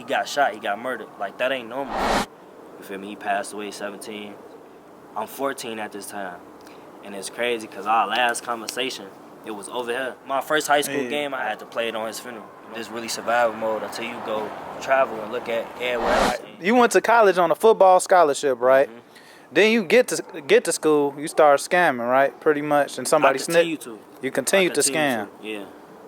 got shot, he got murdered. Like, that ain't normal. You feel me? He passed away 17. I'm 14 at this time. And it's crazy because our last conversation, it was over here. My first high school game, I had to play it on his funeral. This really survival mode until you go travel and look at everywhere else. You went to college on a football scholarship, right? Mm-hmm. Then you get to school, you start scamming, right? Pretty much, and somebody snitched. You continue to scam. Yeah.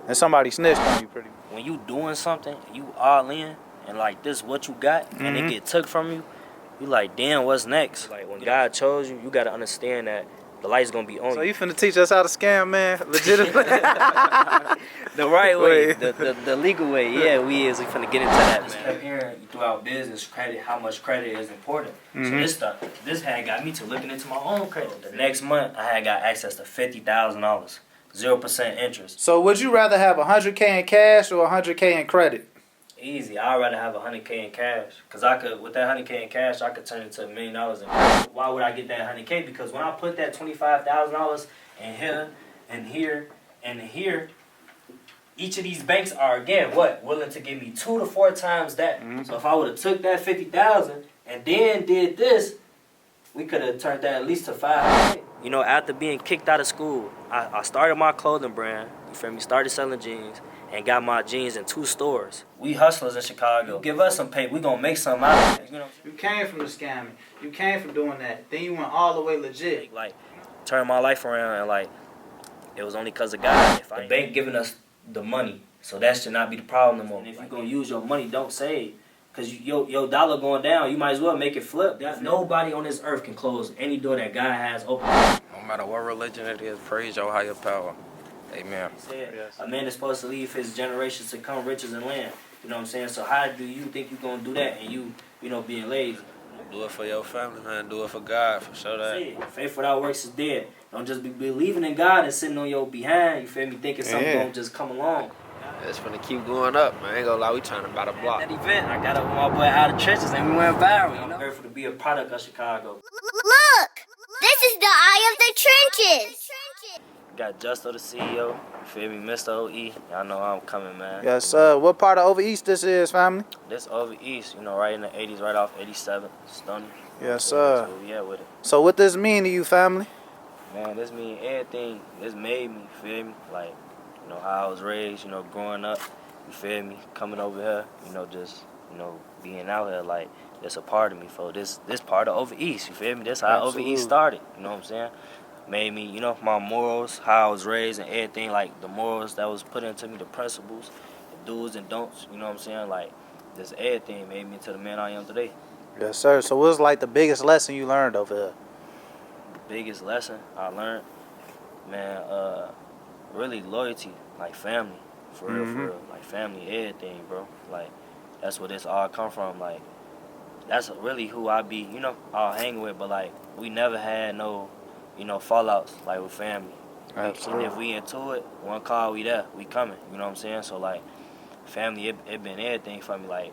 And somebody snitched on you, pretty much. When you doing something, you all in, and like this, what you got, and it get took from you, you like, damn, what's next? Like when God chose you, you gotta understand that the light's gonna be on you. So you finna teach us how to scam, man? Legitimately? The right way, the legal way. Yeah, we finna get into that, man. Kept hearing throughout business credit, how much credit is important. So this had got me to looking into my own credit. The next month, I had got access to $50,000, 0% interest. So would you rather have $100K in cash or $100K in credit? Easy. I'd rather have $100K in cash. Because I could, with that $100K in cash, I could turn it to $1 million in cash. Why would I get that $100K? Because when I put that $25,000 in here, and here, and here, each of these banks are, again, what? Willing to give me 2 to 4 times that. So if I would have took that $50,000 and then did this, we could have turned that at least to $500K. You know, after being kicked out of school, I started my clothing brand. You feel me? Started selling jeans. And got my jeans in 2 stores. We hustlers in Chicago. Give us some pay, we gonna make something out of it. You came from the scamming. You came from doing that. Then you went all the way legit. Like, turned my life around, and like, it was only because of God. The bank giving us the money, so that should not be the problem no more. And if you're gonna use your money, don't save. Because your dollar going down, you might as well make it flip. Nobody on this earth can close any door that God has open. No matter what religion it is, praise your higher power. Amen. A man is supposed to leave his generations to come riches and land. You know what I'm saying? So how do you think you're going to do that and you know, being lazy? Do it for your family, man. Do it for God, for sure that. Faith without works is dead. Don't just be believing in God and sitting on your behind, you feel me, thinking something going to just come along. It's finna keep going up, man. I ain't gonna lie, we trying to buy the block. That event, I got up with my boy out of trenches and we went viral. I'm grateful to be a product of Chicago. Look! This is the eye of the trenches! Got Justo, the CEO. You feel me? Mr. OE. Y'all know I'm coming, man. Yes, sir. What part of Over East this is, family? This Over East, you know, right in the 80s, right off 87. Stunning. Yes, sir. So, yeah, with it. So what this mean to you, family? Man, this mean everything. This made me, you feel me? Like, you know, how I was raised, you know, growing up, you feel me? Coming over here, you know, just, you know, being out here, like, that's a part of me, for this part of Over East, you feel me? That's how Over East started, you know what I'm saying? Made me, you know, my morals, how I was raised and everything, like the morals that was put into me, the principles, the do's and don'ts, you know what I'm saying? Like, this everything made me into the man I am today. Yes, sir. So what's like the biggest lesson you learned over here? The biggest lesson I learned, man, really loyalty, like family, for real, like family, everything, bro. Like, that's where this all come from, like, that's really who I be, you know, I'll hang with, but like, we never had no, you know, fallouts, like, with family. Absolutely. And if we into it, one call, we there, we coming, you know what I'm saying? So, like, family, it been everything for me, like,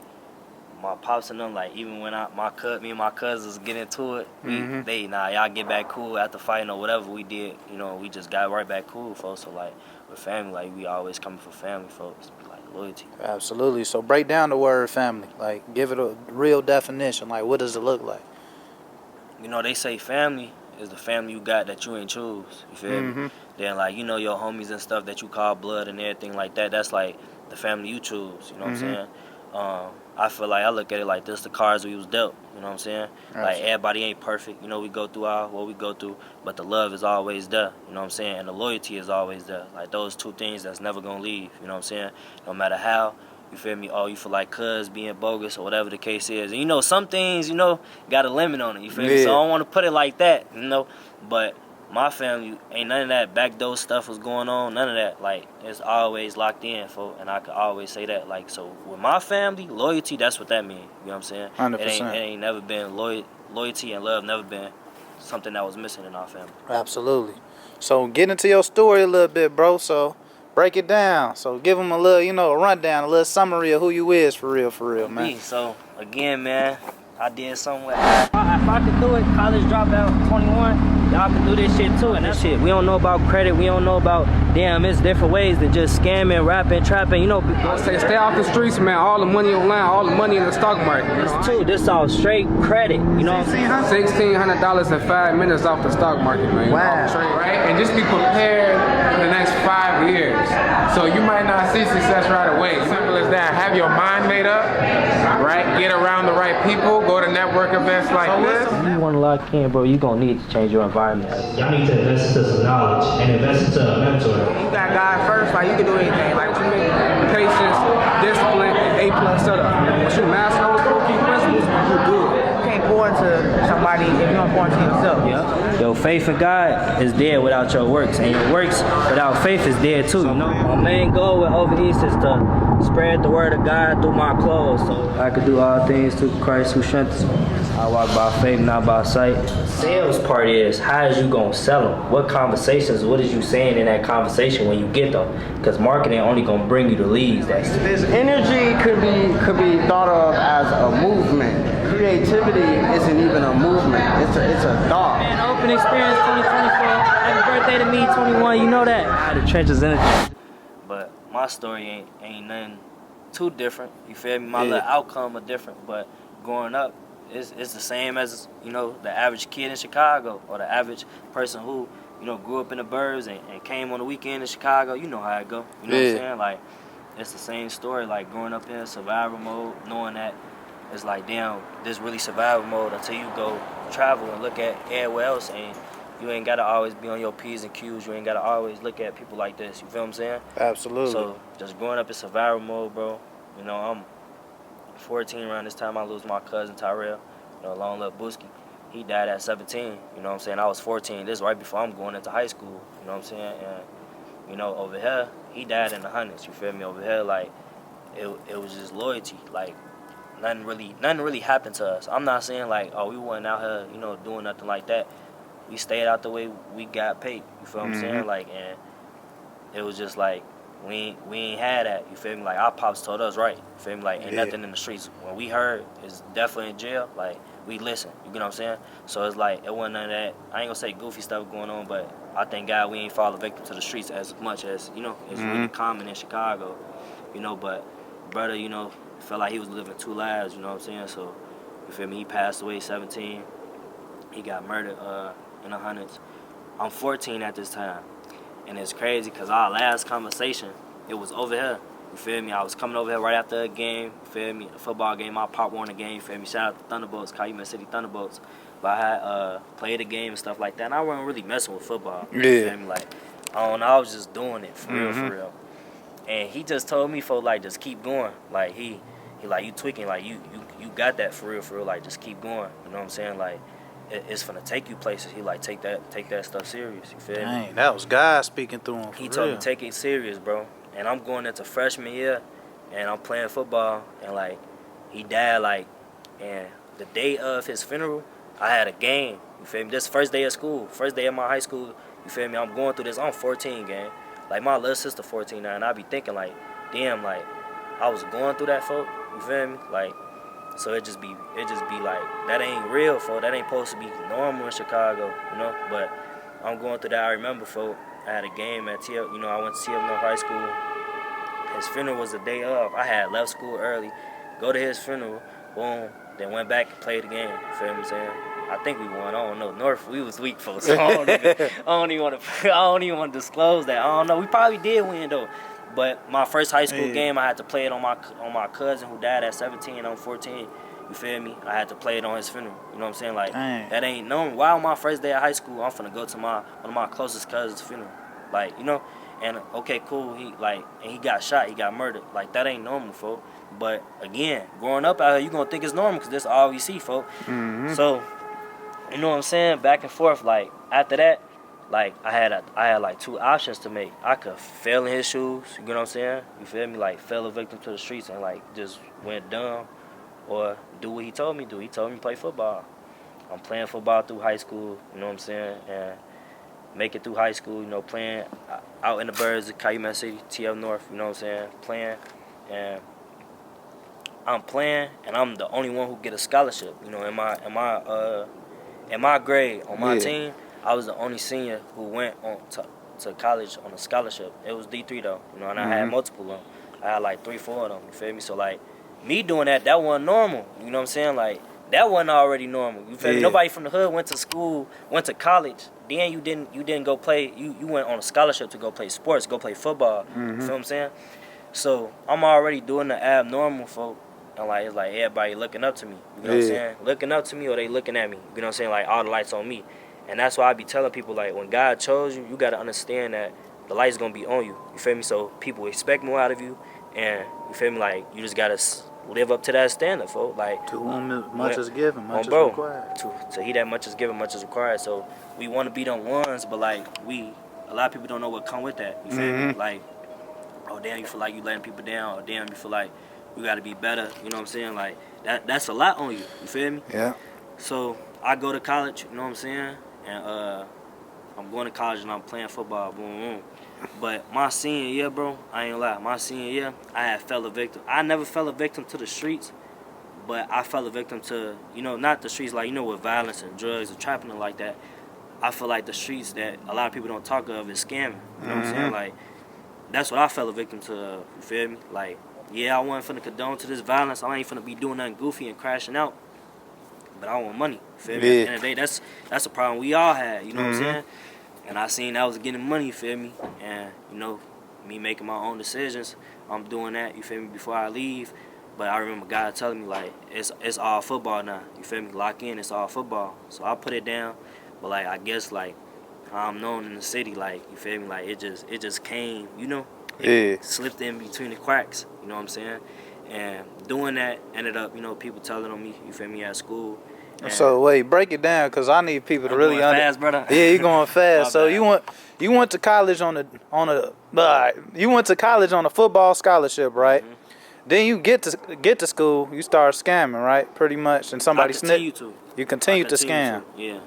my pops and them, like, even when me and my cousins get into it, y'all get back cool after fighting or whatever we did, you know, we just got right back cool, folks. So, like, with family, like, we always coming for family, folks, like, loyalty. Absolutely. So break down the word family, like, give it a real definition, like, what does it look like? You know, they say family is the family you got that you ain't choose, you feel me? Then, like, you know, your homies and stuff that you call blood and everything like that, that's like the family you choose, you know what I'm saying? I feel like I look at it like this, the cards we was dealt, you know what I'm saying? Like, everybody ain't perfect, you know, we go through what we go through, but the love is always there, you know what I'm saying? And the loyalty is always there. Like, those two things that's never gonna leave, you know what I'm saying? No matter how, you feel me? Oh, you feel like cuz being bogus or whatever the case is. And, you know, some things, you know, got a limit on it, you feel me? So I don't want to put it like that, you know? But my family, ain't none of that backdoor stuff was going on, none of that. Like, it's always locked in, and I could always say that. Like, so with my family, loyalty, that's what that means, you know what I'm saying? 100%. It ain't never been, loyalty and love never been something that was missing in our family. Absolutely. So get into your story a little bit, bro, so break it down. So give them a little, you know, a rundown, a little summary of who you is for real, man. So, again, man, I did something with if I could do it, college dropout, 21, y'all can do this shit too. And that shit, we don't know about credit. We don't know about, damn, it's different ways than just scamming, rapping, trapping, you know. I say stay off the streets, man. All the money online, all the money in the stock market. This all straight credit, you know what I'm saying? $1,600 in 5 minutes off the stock market, man. Wow. Right? And just be prepared for the next 5 years. So you might not see success right away. Simple as that. Have your mind made up, right? Get around the right people. Go to network events like this. If you want to lock in, bro, you gonna need to change your environment. Y'all need to invest into some knowledge and invest into a mentor. You got God first, like you can do anything. Like you make patience, discipline, and A+ setup. Once you master those 4 key principles, you're good. You can't pour into somebody if you don't pour into yourself. Yeah. Your faith in God is dead without your works, and your works without faith is dead too. You know, my main goal with Over East is to spread the word of God through my clothes, so I could do all things through Christ who strengthens me. I walk by faith, not by sight. Sales part is, how is you gonna sell them? What conversations, what is you saying in that conversation when you get them? Because marketing only gonna bring you the leads. This energy could be thought of as a movement. Creativity isn't even a movement. It's a thought. Man, Open Experience 2024. Happy birthday to me, 21. You know that. The trenches in it. But my story ain't nothing too different. You feel me? My little outcome are different, but growing up, it's the same as, you know, the average kid in Chicago or the average person who, you know, grew up in the burbs and came on the weekend in Chicago. You know how it go. You know what I'm saying? Like, it's the same story. Like, growing up in survival mode, knowing that it's like, damn, this really survival mode until you go travel and look at everywhere else, and you ain't got to always be on your P's and Q's. You ain't got to always look at people like this. You feel what I'm saying? Absolutely. So, just growing up in survival mode, bro, you know, I'm 14 around this time. I lose my cousin Tyrell, you know, long little Booski. He died at 17, you know what I'm saying? I was 14. This is right before I'm going into high school, you know what I'm saying? And, you know, over here, he died in the hundreds, you feel me? Over here, like, it was just loyalty. Like, nothing really happened to us. I'm not saying, like, oh, we wasn't out here, you know, doing nothing like that. We stayed out the way we got paid, you feel what I'm saying? Like, and it was just like, we ain't had that, you feel me? Like, our pops told us, right, you feel me? Like, ain't nothing in the streets. When we heard it's definitely in jail, like, we listen, you get what I'm saying? So it's like, it wasn't none of that, I ain't gonna say goofy stuff going on, but I thank God we ain't fall victim to the streets as much as, you know, it's really common in Chicago, you know, but brother, you know, felt like he was living 2 lives, you know what I'm saying? So, you feel me? He passed away 17. He got murdered in the hundreds. I'm 14 at this time. And it's crazy because our last conversation, it was over here. You feel me? I was coming over here right after a game. You feel me? A football game. I popped one a game. You feel me? Shout out to Thunderbolts, Calumet City Thunderbolts. But I had played a game and stuff like that. And I wasn't really messing with football. You feel me? Like, I don't know. I was just doing it for real. And he just told me, for like, just keep going. Like, he like, you tweaking. Like, you got that for real. Like, just keep going. You know what I'm saying? Like, it's finna take you places. He like, take that stuff serious. You feel me? Dang, that was God speaking through him. He told me take it serious, bro. And I'm going into freshman year, and I'm playing football, and like, he died, like, and the day of his funeral, I had a game. You feel me? This first day of school, first day of my high school. You feel me? I'm going through this. I'm 14, gang. Like, my little sister 14 now, and I be thinking like, damn, like, I was going through that, folk. You feel me? Like. So it just be like, that ain't real, folk. That ain't supposed to be normal in Chicago, you know. But I'm going through that. I remember, folk, I had a game at TL. You know, I went to TL North High School. His funeral was the day of. I had left school early, go to his funeral, boom. Then went back and played the game. You feel what I'm saying? I think we won. I don't know. North, we was weak, folks. So I don't even want to disclose that. I don't know. We probably did win though. But my first high school game, I had to play it on my cousin who died at 17. I'm 14. You feel me? I had to play it on his funeral. You know what I'm saying? Like, that ain't known. Why on my first day of high school, I'm finna go to one of my closest cousins' funeral. Like, you know? And okay, cool. He got shot. He got murdered. Like, that ain't normal, folk. But again, growing up out here, you gonna think it's normal because that's all we see, folk. So, you know what I'm saying? Back and forth. Like, after that, like, I had like 2 options to make. I could fail in his shoes, you know what I'm saying? You feel me? Like, fell a victim to the streets and like just went dumb, or do what he told me to do. He told me to play football. I'm playing football through high school, you know what I'm saying? And make it through high school, you know, playing out in the birds of Calumet City, TL North, you know what I'm saying? Playing, and I'm playing, and I'm the only one who get a scholarship, you know, in my grade on my team. I was the only senior who went on to college on a scholarship. It was D3 though, you know, and I had multiple of them. I had like 3, 4 of them. You feel me? So like me doing that wasn't normal. You know what I'm saying? Like that wasn't already normal. You feel me? Nobody from the hood went to school, went to college. Then you didn't go play. You went on a scholarship to go play sports, go play football. You feel what I'm saying? So I'm already doing the abnormal, folk. And like it's like everybody looking up to me. You know what I'm saying? Looking up to me or they looking at me. You know what I'm saying? Like all the lights on me. And that's why I be telling people like when God chose you, you gotta understand that the light's gonna be on you. You feel me? So people expect more out of you, and you feel me? Like you just gotta live up to that standard, folks. Like to whom much is given, much is bro, required. To he that much is given, much is required. So we want to be them ones, but like a lot of people don't know what come with that. You feel me? Like, oh damn, you feel like you letting people down, or damn, you feel like you gotta be better. You know what I'm saying? Like that's a lot on you. You feel me? Yeah. So I go to college. You know what I'm saying? And I'm going to college and I'm playing football, boom, boom. But my senior year, bro, I ain't lie. My senior year, I had fell a victim. I never fell a victim to the streets, but I fell a victim to, you know, not the streets like, you know, with violence and drugs and trapping and like that. I feel like the streets that a lot of people don't talk of is scamming. You know what I'm saying? Like, that's what I fell a victim to, you feel me? Like, yeah, I wasn't finna condone to this violence. I ain't finna be doing nothing goofy and crashing out. But I want money. Feel me? At the end of the day, that's a problem we all had. You know what I'm saying? And I seen I was getting money. Feel me? And you know, me making my own decisions. I'm doing that. You feel me? Before I leave. But I remember God telling me like it's all football now. You feel me? Lock in. It's all football. So I put it down. But like I guess like I'm known in the city. Like you feel me? Like it just came. You know? It slipped in between the cracks. You know what I'm saying? And doing that ended up, you know, people telling on me, you feel me, at school. And so wait, break it down, cause I need people to really fast, brother. Yeah, you going fast. So you went to college on a football scholarship, right? Then you get to school, you start scamming, right? Pretty much, and somebody snitched. You continue to scam. Yeah.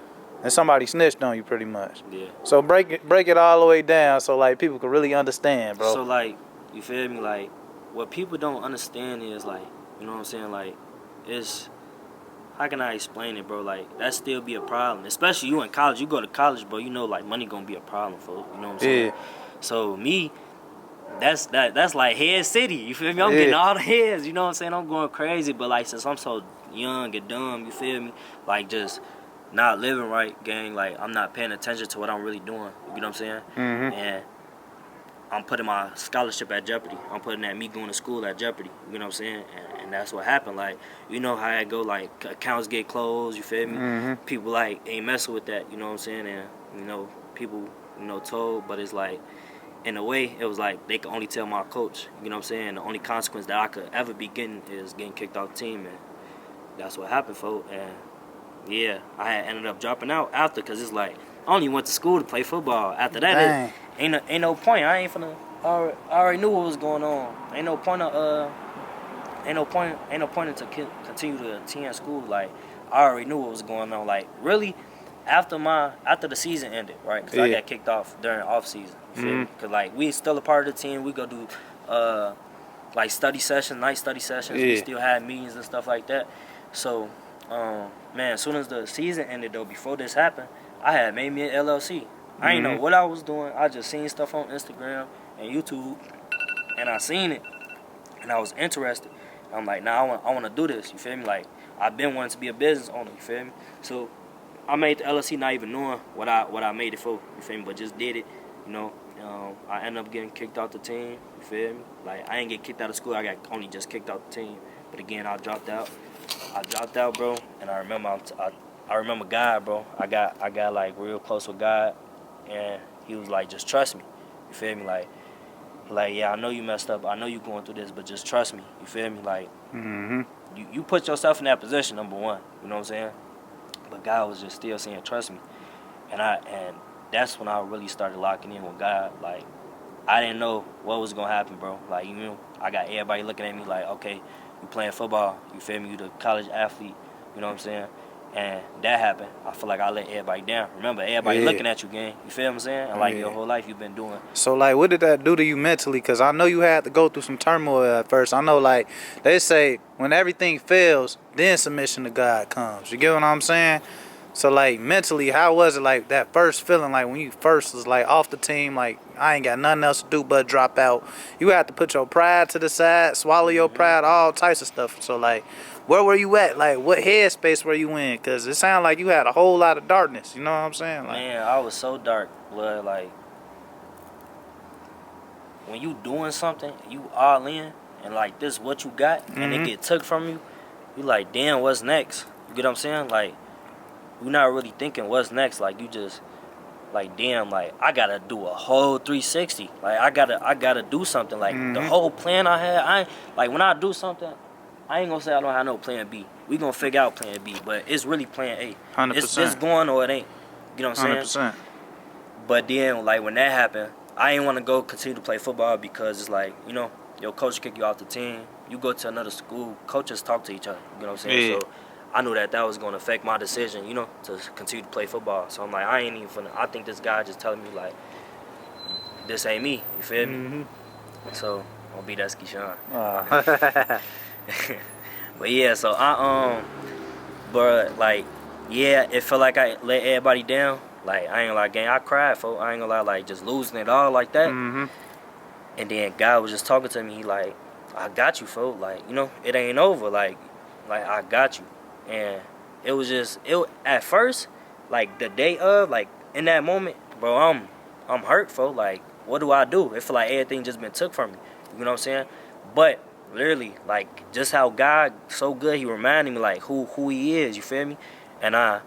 And somebody snitched on you, pretty much. Yeah. So break it all the way down, so like people can really understand, bro. So like, you feel me, like. What people don't understand is like, you know what I'm saying, like, it's, how can I explain it, bro? Like, that still be a problem. Especially you in college. You go to college, bro, you know, like, money gonna be a problem for, you know what I'm saying? Yeah. So me, that's like head city, you feel me? I'm getting all the heads, you know what I'm saying? I'm going crazy, but like, since I'm so young and dumb, you feel me? Like, just not living right, gang. Like, I'm not paying attention to what I'm really doing, you know what I'm saying? And I'm putting my scholarship at jeopardy. I'm putting that me going to school at jeopardy. You know what I'm saying? And that's what happened. Like, you know how it go, like, accounts get closed, you feel me? People, like, ain't messing with that, you know what I'm saying? And, you know, people, you know, told, but it's like, in a way, it was like they could only tell my coach, you know what I'm saying? The only consequence that I could ever be getting is getting kicked off the team, and that's what happened, folks. And, yeah, I had ended up dropping out after, because it's like, I only went to school to play football. After that, ain't no point. I ain't finna. I already knew what was going on. Ain't no point to continue to attend school. Like I already knew what was going on. Like really, after the season ended, right? Because I got kicked off during off season. You feel me? Because like we still a part of the team. We go do like study sessions, night study sessions. We still had meetings and stuff like that. So man, as soon as the season ended though, before this happened, I had made me an LLC. I ain't know what I was doing. I just seen stuff on Instagram and YouTube, and I seen it, and I was interested. I'm like, nah, I want to do this. You feel me? Like I've been wanting to be a business owner. You feel me? So I made the LLC not even knowing what I made it for. You feel me? But just did it. You know. I ended up getting kicked out the team. You feel me? Like I ain't get kicked out of school. I got only just kicked out the team. But again, I dropped out. Bro. And I remember God, bro. I got like real close with God. And he was like, just trust me. You feel me? Like, yeah, I know you messed up. I know you going through this, but just trust me. You feel me? Like, you put yourself in that position, number one. You know what I'm saying? But God was just still saying, trust me. And that's when I really started locking in with God. Like, I didn't know what was going to happen, bro. Like, you know, I got everybody looking at me like, okay, you playing football. You feel me? You the college athlete. You know what I'm saying? And that happened. I feel like I let everybody down. Remember, everybody looking at you, gang. You feel what I'm saying? And like your whole life you've been doing. So like, what did that do to you mentally? Because I know you had to go through some turmoil at first. I know, like, they say when everything fails, then submission to God comes. You get what I'm saying? So like mentally, how was it like that first feeling like when you first was like off the team, like I ain't got nothing else to do but drop out. You have to put your pride to the side, swallow your pride, all types of stuff. So like, where were you at? Like what headspace were you in? Cause it sounded like you had a whole lot of darkness. You know what I'm saying? Like, Man, I was so dark, blood. Like when you doing something, you all in, and like this what you got, and it get took from you. You like, damn, what's next? You get what I'm saying? Like, you're not really thinking what's next. Like, you just, like, damn, like, I gotta do a whole 360. Like, I gotta do something. Like, the whole plan I had, like, when I do something, I ain't gonna say I don't have no plan B. We gonna figure out plan B, but it's really plan A. 100%. It's going or it ain't. You know what I'm saying? 100%. But then, like, when that happened, I ain't want to go continue to play football because it's like, you know, your coach kick you off the team. You go to another school, coaches talk to each other. You know what I'm saying? Yeah. So I knew that was going to affect my decision, you know, to continue to play football. So I'm like, I ain't even finna. I think this guy just telling me, like, this ain't me. You feel me? So I'm going to be that Ski Sean. But yeah, so but like, yeah, it felt like I let everybody down. Like, I ain't gonna lie, gang, I cried, folks. I ain't gonna lie, like, just losing it all like that. And then God was just talking to me, he like, I got you, folks. Like, you know, it ain't over. Like I got you. And it was just, at first, like, the day of, like, in that moment, bro, I'm hurt, folks. Like, what do I do? It feel like everything just been took from me. You know what I'm saying? But literally, like, just how God so good, he reminded me, like, who he is, you feel me? And I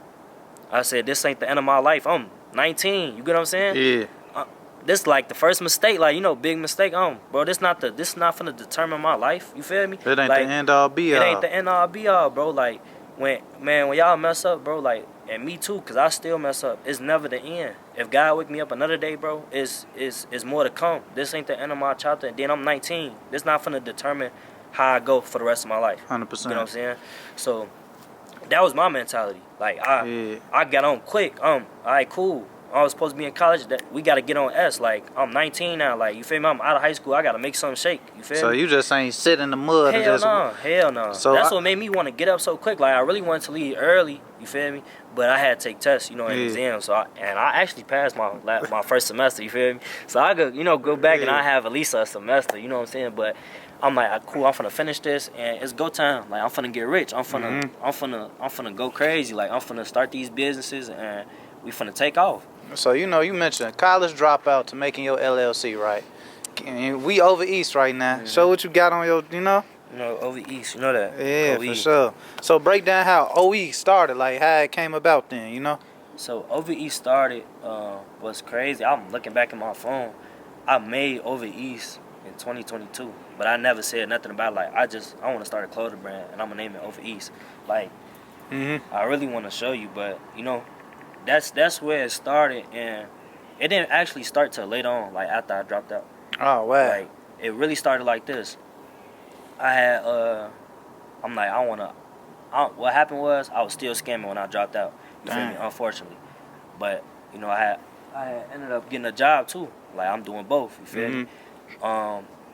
said, this ain't the end of my life. I'm 19, you get what I'm saying? Yeah. This like the first mistake, like, you know, big mistake. Bro, this not finna determine my life. You feel me? It ain't like, the end all be all. It ain't the end all be all, bro. Like, when y'all mess up, bro, like, and me too, cause I still mess up. It's never the end. If God wake me up another day, bro, is more to come. This ain't the end of my chapter. And then I'm 19. This not finna determine how I go for the rest of my life. 100%. You know what I'm saying? So that was my mentality. Like, I got on quick. All right, cool. I was supposed to be in college. That we got to get on S. Like, I'm 19 now. Like, you feel me? I'm out of high school. I got to make something shake. You feel me? So you just ain't sit in the mud and just... Hell no. So that's what made me want to get up so quick. Like, I really wanted to leave early. You feel me? But I had to take tests, you know, and exams. So I actually passed my first semester. You feel me? So I could, you know, go back and I have at least a semester. You know what I'm saying? But I'm like, cool. I'm finna finish this and it's go time. Like, I'm finna get rich. I'm finna go crazy. Like, I'm finna start these businesses and we finna take off. So, you know, you mentioned college dropout to making your LLC, right? And we over East right now. Show what you got on your, you know? You know, over East, you know that. Yeah, for sure. So break down how OE started, like how it came about then, you know? So over East started, was crazy. I'm looking back at my phone. I made Over East in 2022, but I never said nothing about it. Like, I want to start a clothing brand, and I'm going to name it Over East. Like, I really want to show you, but, you know, that's where it started, and it didn't actually start till later on, like after I dropped out. Oh, wow. Like, it really started like this. I had, I'm like, what happened was I was still scamming when I dropped out. You feel me? Unfortunately. But, you know, I had ended up getting a job too. Like, I'm doing both. You feel me?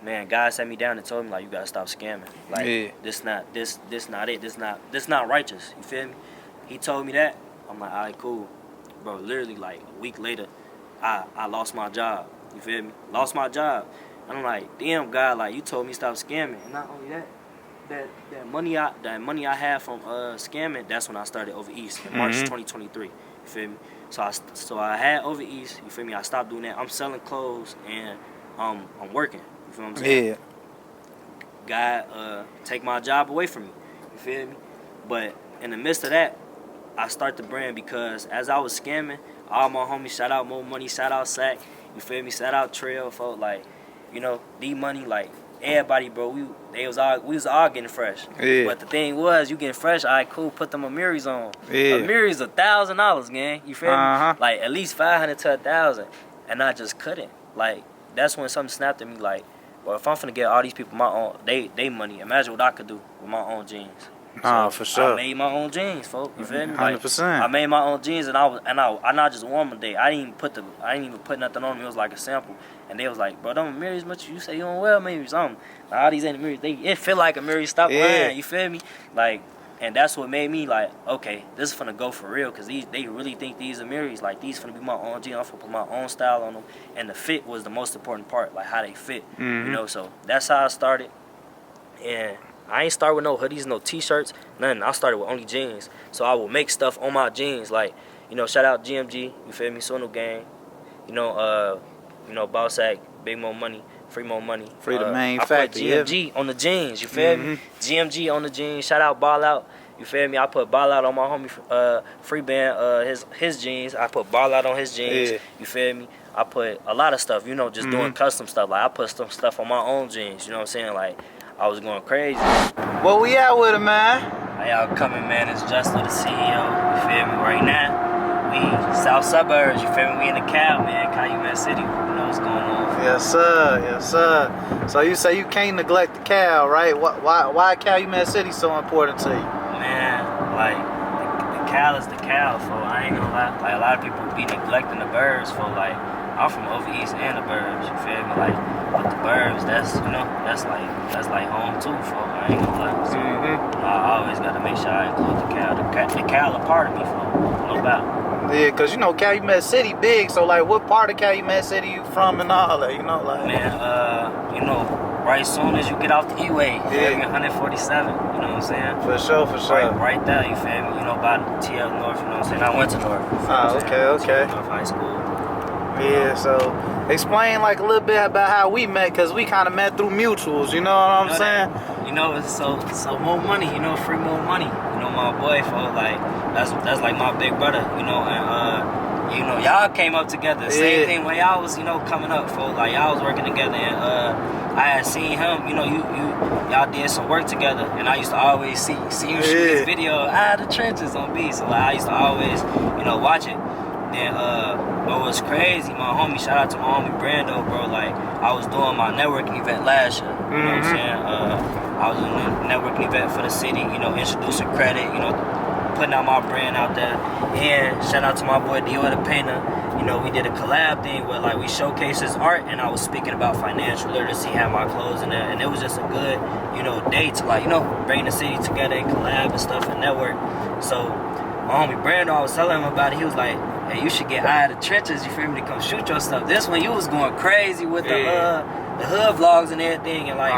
Man, God sat me down and told me, like, you gotta stop scamming. Like, this not it. This not righteous. You feel me? He told me that. I'm like, all right, cool. Bro, literally, like, a week later, I lost my job. You feel me? Lost my job. And I'm like, damn, God, like, you told me stop scamming. And not only that money I had from scamming, that's when I started Over East in March 2023. You feel me? So I had Over East. You feel me? I stopped doing that. I'm selling clothes and I'm working. You feel what I'm saying? Yeah. God take my job away from me. You feel me? But in the midst of that, I start the brand because as I was scamming, all my homies, shout out More Money, shout out Sack, you feel me? Shout out Trail, folks. Like, you know, D-Money, like, everybody, bro, we was all getting fresh. Yeah. But the thing was, you getting fresh, all right, cool, put them Amiris on. Yeah. Amiris $1,000, gang. You feel me? Like, at least $500 to $1,000. And I just couldn't. Like, that's when something snapped at me, like, well, if I'm finna get all these people my own, they money, imagine what I could do with my own jeans. So for sure. I made my own jeans, folks. You feel me? Like, 100%. I made my own jeans, and I not just wore them a day. I didn't even put nothing on them. It was like a sample, and they was like, bro, them Amiris, much you say you don't wear Amiris, something. All these ain't Amiris. It feel like Amiris. Stop lying. You feel me? Like, And that's what made me like, okay, this is finna go for real, cause they really think these are Amiris. Like these finna be my own jeans. I'm finna put my own style on them, and the fit was the most important part, like how they fit. You know, so that's how I started. And I ain't start with no hoodies, no t-shirts, nothing. I started with only jeans. So I would make stuff on my jeans, like, you know, shout out GMG, you feel me, Sonu Gang, you know, Boss Act, Big Mo Money, Free Mo Money. Free the main I factor, put GMG on the jeans, you feel me? GMG on the jeans, shout out Ball Out, you feel me? I put Ball Out on my homie Free Band, his jeans. I put Ball Out on his jeans, you feel me? I put a lot of stuff, you know, just doing custom stuff. Like I put some stuff on my own jeans, you know what I'm saying? Like I was going crazy. Well, we out with it, man. How y'all coming, man? It's Justo, the CEO, you feel me? Right now, we South Suburbs, you feel me? We in the Cal, man, Calumet City. You know what's going on. Yes, sir. Yes, sir. So you say you can't neglect the Cal, right? Why Calumet City so important to you? Man, like, the Cal is the Cal, so I ain't gonna lie. Like, a lot of people be neglecting the burbs, for like, I'm from over east and the burbs, you feel me? Like, but the burbs, that's, you know, that's like home too, for I ain't gonna lie. So, I always gotta make sure I include the Cal. The Cal a part of me, for no doubt. Yeah, cause you know Calumet City big, so like what part of Calumet City you from and all that, you know, like. Man, you know, right as soon as you get off the E-way, you feel me, 147, you know what I'm saying? For sure, for sure. Right there, you feel me? You know, by TL North, you know what I'm saying? I went to North. Okay. North High School. Yeah, so explain like a little bit about how we met, cause we kind of met through mutuals, you know what I'm saying? You know, it's so more money, you know, free more money. You know, my boy, for like, that's like my big brother, you know, and you know, y'all came up together. Same thing when y'all was, you know, coming up, for like y'all was working together, and I had seen him, you know, y'all did some work together, and I used to always see you shoot this video out of the trenches on B. So like I used to always, you know, watch it. Then what was crazy, my homie, shout out to my homie Brando, bro, like I was doing my networking event last year, you know what I'm saying? I was doing a networking event for the city, you know, introducing credit, you know, putting out my brand out there. And shout out to my boy Dio the Painter. You know, we did a collab thing where like we showcased his art, and I was speaking about financial literacy, had my clothes in there, and it was just a good, you know, day to like, you know, bring the city together and collab and stuff and network. So my homie Brando, I was telling him about it. He was like, hey, you should get out of the trenches, you feel me, to come shoot your stuff. This one, you was going crazy with the hood vlogs and everything, and like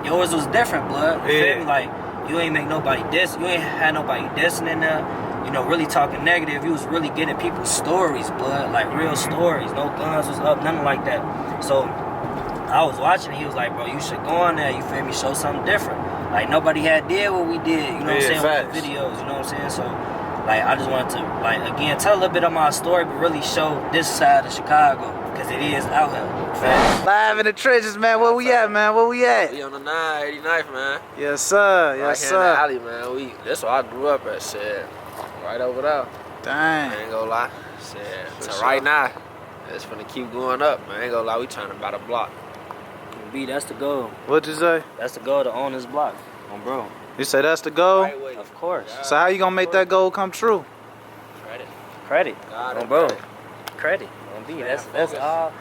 yours was different, blood. You feel me? Like you ain't make nobody diss. You ain't had nobody dissing in there. You know, really talking negative. You was really getting people's stories, blood, like real stories. No guns was up, nothing like that. So I was watching. He was like, bro, you should go on there. You feel me? Show something different. Like nobody had did what we did. You know what I'm saying? With the videos. You know what I'm saying? So like I just wanted to like again tell a little bit of my story, but really show this side of Chicago, because it is out here. Live in the trenches, man. Where we at, man? Where we at? We on the 89th, man. Yes, sir. Yes, right sir. Here in the alley, man. That's where I grew up at, shit. Right over there. Dang. I ain't gonna lie. Shit. So right now, it's finna keep going up, man. I ain't gonna lie, we trying to buy the block. B, that's the goal. What'd you say? That's the goal, to own this block. Bro. You say that's the goal? Right, of course. So how you gonna make that goal come true? Credit. Bro. Credit. On B. That's all.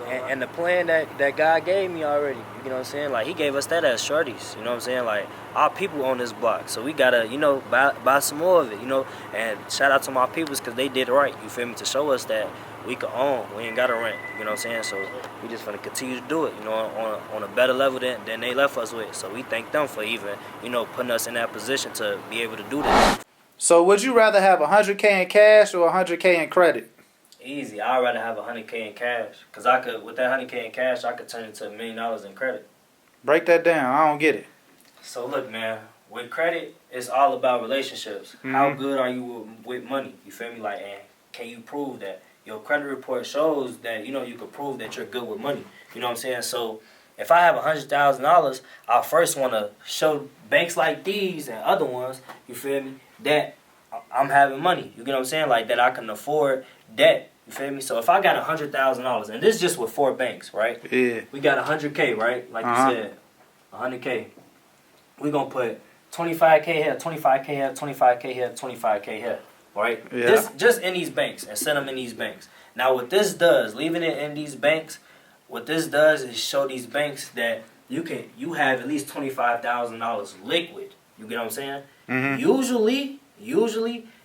And the plan that God gave me already, you know what I'm saying? Like, he gave us that as shorties, you know what I'm saying? Like, our people on this block, so we gotta, you know, buy some more of it, you know? And shout out to my peoples, because they did it right, you feel me? To show us that we can own, we ain't gotta rent, you know what I'm saying? So we just gonna continue to do it, you know, on a better level than they left us with. So we thank them for even, you know, putting us in that position to be able to do this. So would you rather have $100K in cash or $100K in credit? Easy. I'd rather have $100K in cash, because I could, with that $100K in cash, I could turn it to $1 million in credit. Break that down. I don't get it. So look, man, with credit, it's all about relationships. How good are you with money? You feel me? Like, and can you prove that? Your credit report shows that, you know, you can prove that you're good with money. You know what I'm saying? So if I have $100,000, I first want to show banks like these and other ones, you feel me, that I'm having money. You get what I'm saying? Like, that I can afford debt. You feel me? So if I got $100,000, and this is just with 4 banks, right? Yeah. We got 100K, right? Like you said, 100K. We gonna put 25K here, 25K here, 25K here, 25K here, right? Yeah. Just in these banks, and set them in these banks. Now what this does, leaving it in these banks, what this does is show these banks that you have at least $25,000 liquid. You get what I'm saying? Usually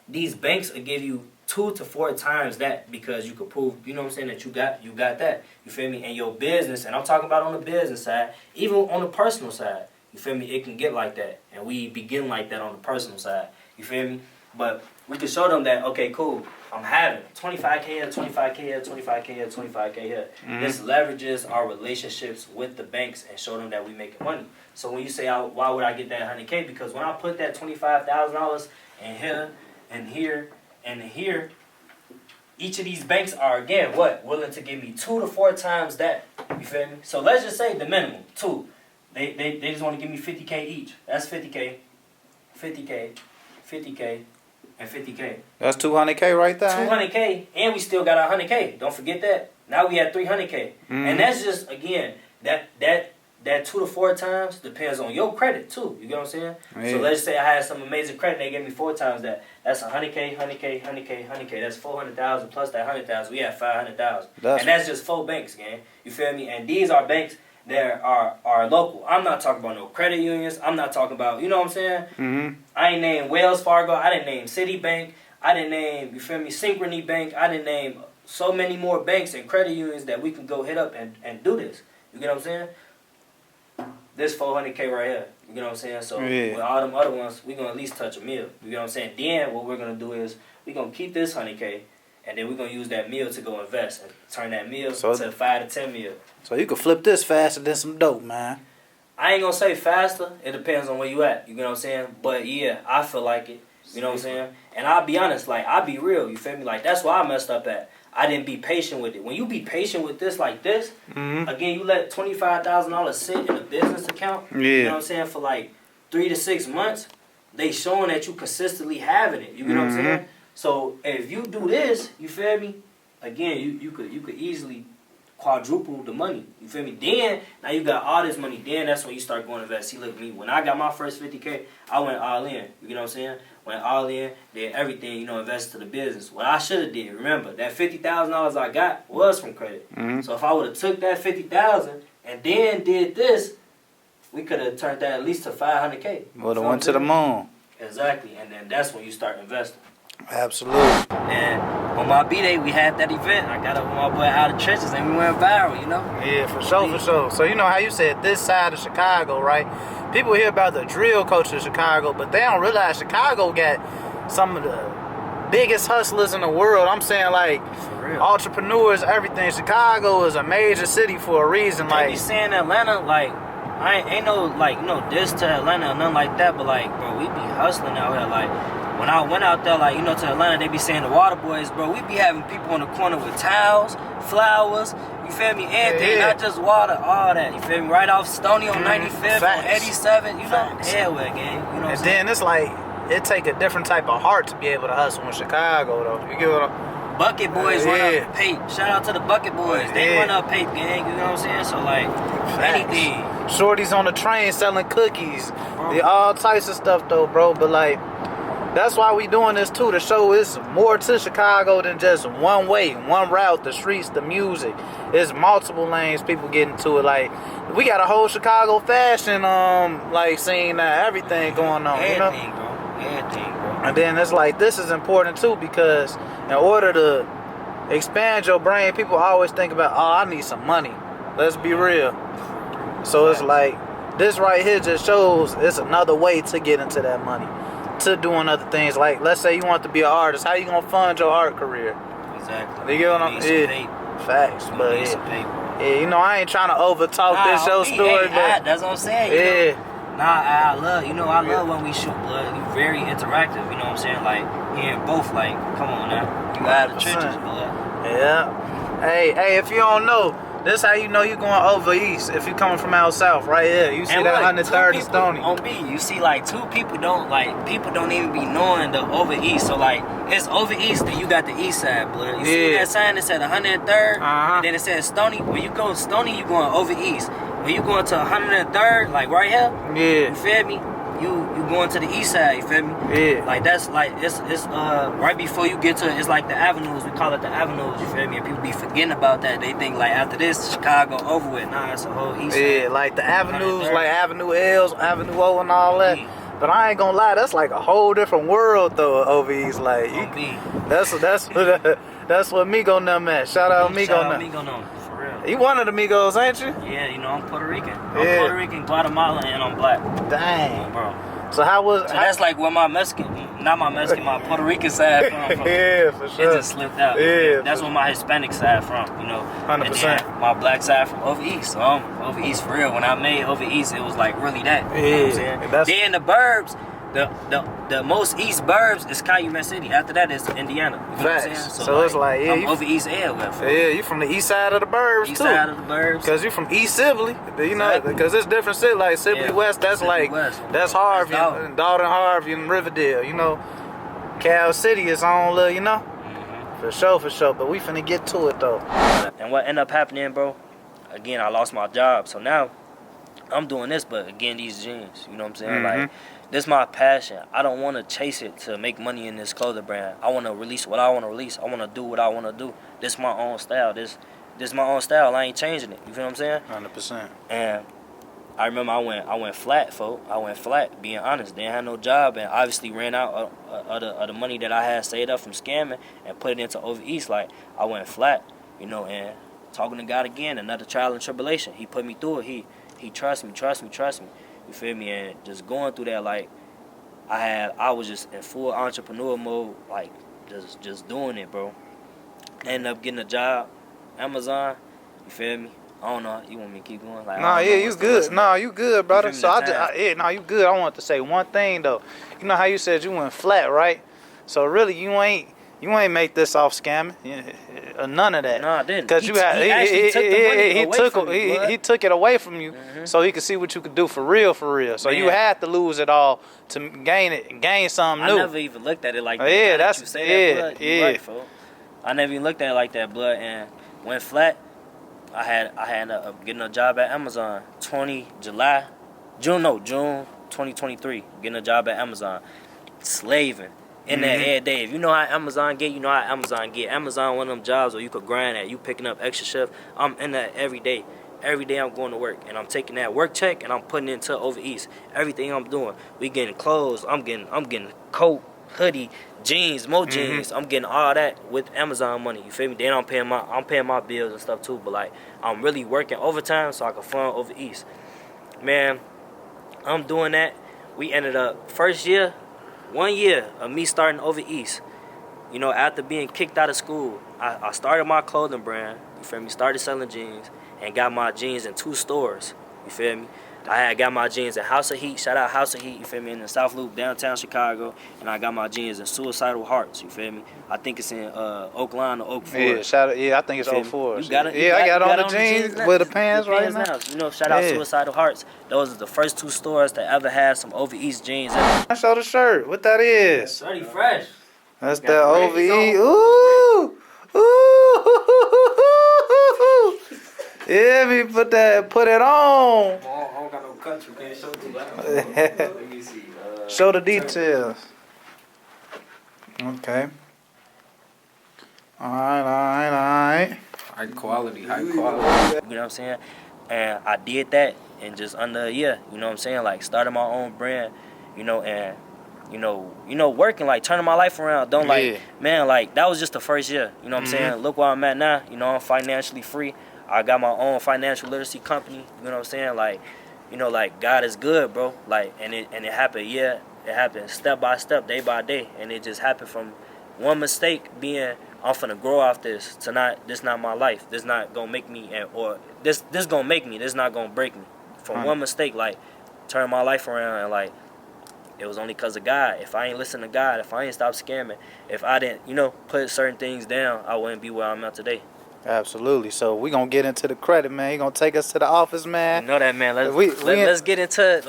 these banks will give you 2 to 4 times that because you could prove, you know what I'm saying, that you got that. You feel me? And your business, and I'm talking about on the business side, even on the personal side. You feel me? It can get like that, and we begin like that on the personal side. You feel me? But we can show them that, okay, cool, I'm having 25K here, 25K here, 25K here, 25K here. This leverages our relationships with the banks and show them that we making money. So when you say, why would I get that 100K? Because when I put that $25,000 in here, and here, and here, each of these banks are, again, what? Willing to give me 2 to 4 times that. You feel me? So let's just say the minimum, 2. They just want to give me 50K each. That's 50K, 50K, 50K, and 50K. That's 200K right there. 200K, and we still got 100K. Don't forget that. Now we at 300K, and that's just, again, that 2 to 4 times depends on your credit too. You get what I'm saying? Yeah. So let's say I had some amazing credit, they gave me 4 times that. That's 100K, 100K, 100K, 100K. That's 400,000 plus that 100,000. We have 500,000, and that's just 4 banks, gang. You feel me? And these are banks that are local. I'm not talking about no credit unions. I'm not talking about, you know what I'm saying? I ain't named Wells Fargo. I didn't name Citibank. I didn't name, you feel me, Synchrony Bank. I didn't name so many more banks and credit unions that we can go hit up and do this. You get what I'm saying? This 400K right here. You get what I'm saying? So with all them other ones, we're going to at least touch a meal. You get what I'm saying? Then what we're going to do is we're going to keep this 100K, and then we're going to use that meal to go invest and turn that meal to 5 to 10 mil. So you can flip this faster than some dope, man. I ain't going to say faster. It depends on where you at. You get what I'm saying? But, yeah, I feel like it. You know what I'm saying? And I'll be honest. Like, I'll be real. You feel me? Like, that's why I messed up at. I didn't be patient with it. When you be patient with this like this, again, you let $25,000 sit in a business account, you know what I'm saying, for like 3 to 6 months, they showing that you consistently having it. You get what I'm saying? So if you do this, you feel me? Again, you could easily quadruple the money. You feel me? Then, now you got all this money. Then that's when you start going to invest. See, look, me, when I got my first 50K, I went all in. You get what I'm saying? Went all in, did everything, you know, invested to the business. What I should have did, remember, that $50,000 I got was from credit. So if I would have took that $50,000 and then did this, we could have turned that at least to 500K. Would have went to the moon. Exactly, and then that's when you start investing. Absolutely. And on my B-Day, we had that event. I got up with my boy Out of Trenches, and we went viral, you know? Yeah, for sure. So you know how you said this side of Chicago, right? People hear about the drill culture of Chicago, but they don't realize Chicago got some of the biggest hustlers in the world. I'm saying, like, entrepreneurs, everything. Chicago is a major city for a reason. Like, like, you saying Atlanta, like, I ain't no, like, diss to Atlanta or nothing like that, but, like, bro, we be hustling out here. Like, when I went out there, like, you know, to Atlanta, they be saying the water boys, bro, we be having people on the corner with towels, flowers, you feel me, anything, not just water, all that, you feel me, right off Stony on 95th, on 87, you know, everywhere, gang, you know what I'm saying? And then it's like, it take a different type of heart to be able to hustle in Chicago, though. You get what I'm... Bucket boys run up Pape. Shout out to the Bucket boys. They run up Pape, gang, you know what I'm saying? So, like, anything. Shorties on the train selling cookies. All types of stuff, though, bro, but, like, that's why we doing this too, to show it's more to Chicago than just one way, one route, the streets, the music. It's multiple lanes, people get into it. Like, we got a whole Chicago fashion like scene, everything going on. Everything, you know? bro. Everything, bro. And then it's like, this is important too, because in order to expand your brain, people always think about, oh, I need some money. Let's be real. So it's like, this right here just shows it's another way to get into that money, to doing other things. Like, let's say you want to be an artist, how you gonna fund your art career? Exactly. You get what I'm saying? Facts, but yeah, you know, I ain't trying to overtalk this show story, but that's what I'm saying. I love, you know, I love when we shoot, blood. You very interactive, you know what I'm saying? Like, hearing both, like, come on now, you out of the trenches, blood. Yeah. Hey, if you don't know, this how you know you going over east. If you coming from out south, right here, you see that 130 Stony. On B, you see like two people don't even be knowing the over east. So like it's over east, then you got the east side, blood. You see that sign that said 103rd, and then it says Stony. When you go Stony, you going over east. When you going to 103rd, like right here, you feel me? You going to the east side, you feel me? Yeah. Like that's like it's right before you get to it's like the avenues, we call it the avenues, you feel me? And people be forgetting about that. They think like after this Chicago over with. Nah, it's a whole east side. Yeah, like the avenues, like Avenue L's, Avenue O and all that. But I ain't gonna lie, that's like a whole different world though. Over East, like that's what Migo Num at. Shout out Migo Num. Migo Num, for real. You one of the Migos, ain't you? Yeah, you know I'm Puerto Rican. I'm Puerto Rican, Guatemalan, and I'm black. Dang, bro. So how was? So that's like where my Puerto Rican side from. Yeah, for sure. It just slipped out. Yeah, that's where my Hispanic side from, you know. 100%. And then my black side from over East. So I'm over East for real. When I made over East, it was like really that. You know what I'm saying? Then the burbs, the most East burbs is Calumet City. After that is Indiana. You know what I'm saying? So like, it's like, yeah, I'm over East everywhere. Yeah, you from the east side of the burbs east too. East side of the burbs. Cause you from East Sibley, you know, because it's different city. Like Sibley West, that's Sibley like West. That's Harvey, and Dalton, Harvey, and Riverdale. You know, Cal City is on little, you know. For sure. But we finna get to it though. And what ended up happening, bro? Again, I lost my job, so now I'm doing this, but again, these jeans. You know what I'm saying? Like, this is my passion. I don't want to chase it to make money in this clothing brand. I want to release what I want to release. I want to do what I want to do. This is my own style. This is my own style. I ain't changing it. You feel what I'm saying? 100%. And I remember I went flat, folks. I went flat, being honest. Didn't have no job, and obviously ran out of the money that I had saved up from scamming and put it into over East. Like, I went flat, you know, and talking to God again, another trial and tribulation. He put me through it. He trust me. You feel me? And just going through that, like, I was just in full entrepreneur mode, like, just doing it, bro. Ended up getting a job, Amazon. You feel me? I don't know. You want me to keep going? Like, nah, yeah, you good. Nah, you good, brother. So you good. I want to say one thing though. You know how you said you went flat, right? So really, you ain't make this off scamming, none of that. No, I didn't. Cause he took it away from you, so he could see what you could do for real. So you had to lose it all to gain something new. I never even looked at it like that. Yeah, that's you say that, blood, you right, folks. I never even looked at it like that, blood, and went flat. I had getting a job at Amazon, June 2023, getting a job at Amazon, slaving. In that every day. If you know how Amazon get, you know how Amazon get. Amazon one of them jobs where you could grind at. You picking up extra shift. I'm in that every day. Every day I'm going to work. And I'm taking that work check and I'm putting it into over East. Everything I'm doing. We getting clothes. I'm getting coat, hoodie, jeans, more jeans. I'm getting all that with Amazon money. You feel me? Then I'm paying my bills and stuff too. But like, I'm really working overtime so I can fund over East. Man, I'm doing that. We ended up first year. 1 year of me starting over East, you know, after being kicked out of school, I started my clothing brand, you feel me, started selling jeans, and got my jeans in 2 stores, you feel me. I had got my jeans at House of Heat, shout out House of Heat, you feel me, in the South Loop, downtown Chicago, and I got my jeans in Suicidal Hearts, you feel me. I think it's in Oak Line or Oak Forest. Yeah, I think it's Oak Forest. You got it? I got on the jeans with the pants right now. You know, shout out Suicidal Hearts. Those are the first 2 stores that ever had some over East jeans. I show the shirt. What that is? Dirty Fresh. That's the over East. Ooh. Yeah, me put it on. I don't got no country, can't show too loud. Let me see. Show the details. Okay. All right. High quality. You know what I'm saying? And I did that in just under a year. You know what I'm saying? Like, started my own brand, you know, and you know, working, like, turning my life around. Man, like, that was just the first year. You know what I'm saying? Look where I'm at now. You know, I'm financially free. I got my own financial literacy company. You know what I'm saying? Like, you know, like, God is good, bro. Like, and it happened, it happened step by step, day by day. And it just happened from one mistake being, I'm finna grow off this, to this not my life. This not gonna make me, or this gonna make me, this not gonna break me. From one mistake, like, turn my life around, and like, it was only because of God. If I ain't listen to God, if I ain't stop scamming, if I didn't, you know, put certain things down, I wouldn't be where I'm at today. Absolutely. So we gonna get into the credit, man. You gonna take us to the office, man? You know that, man. Let's get into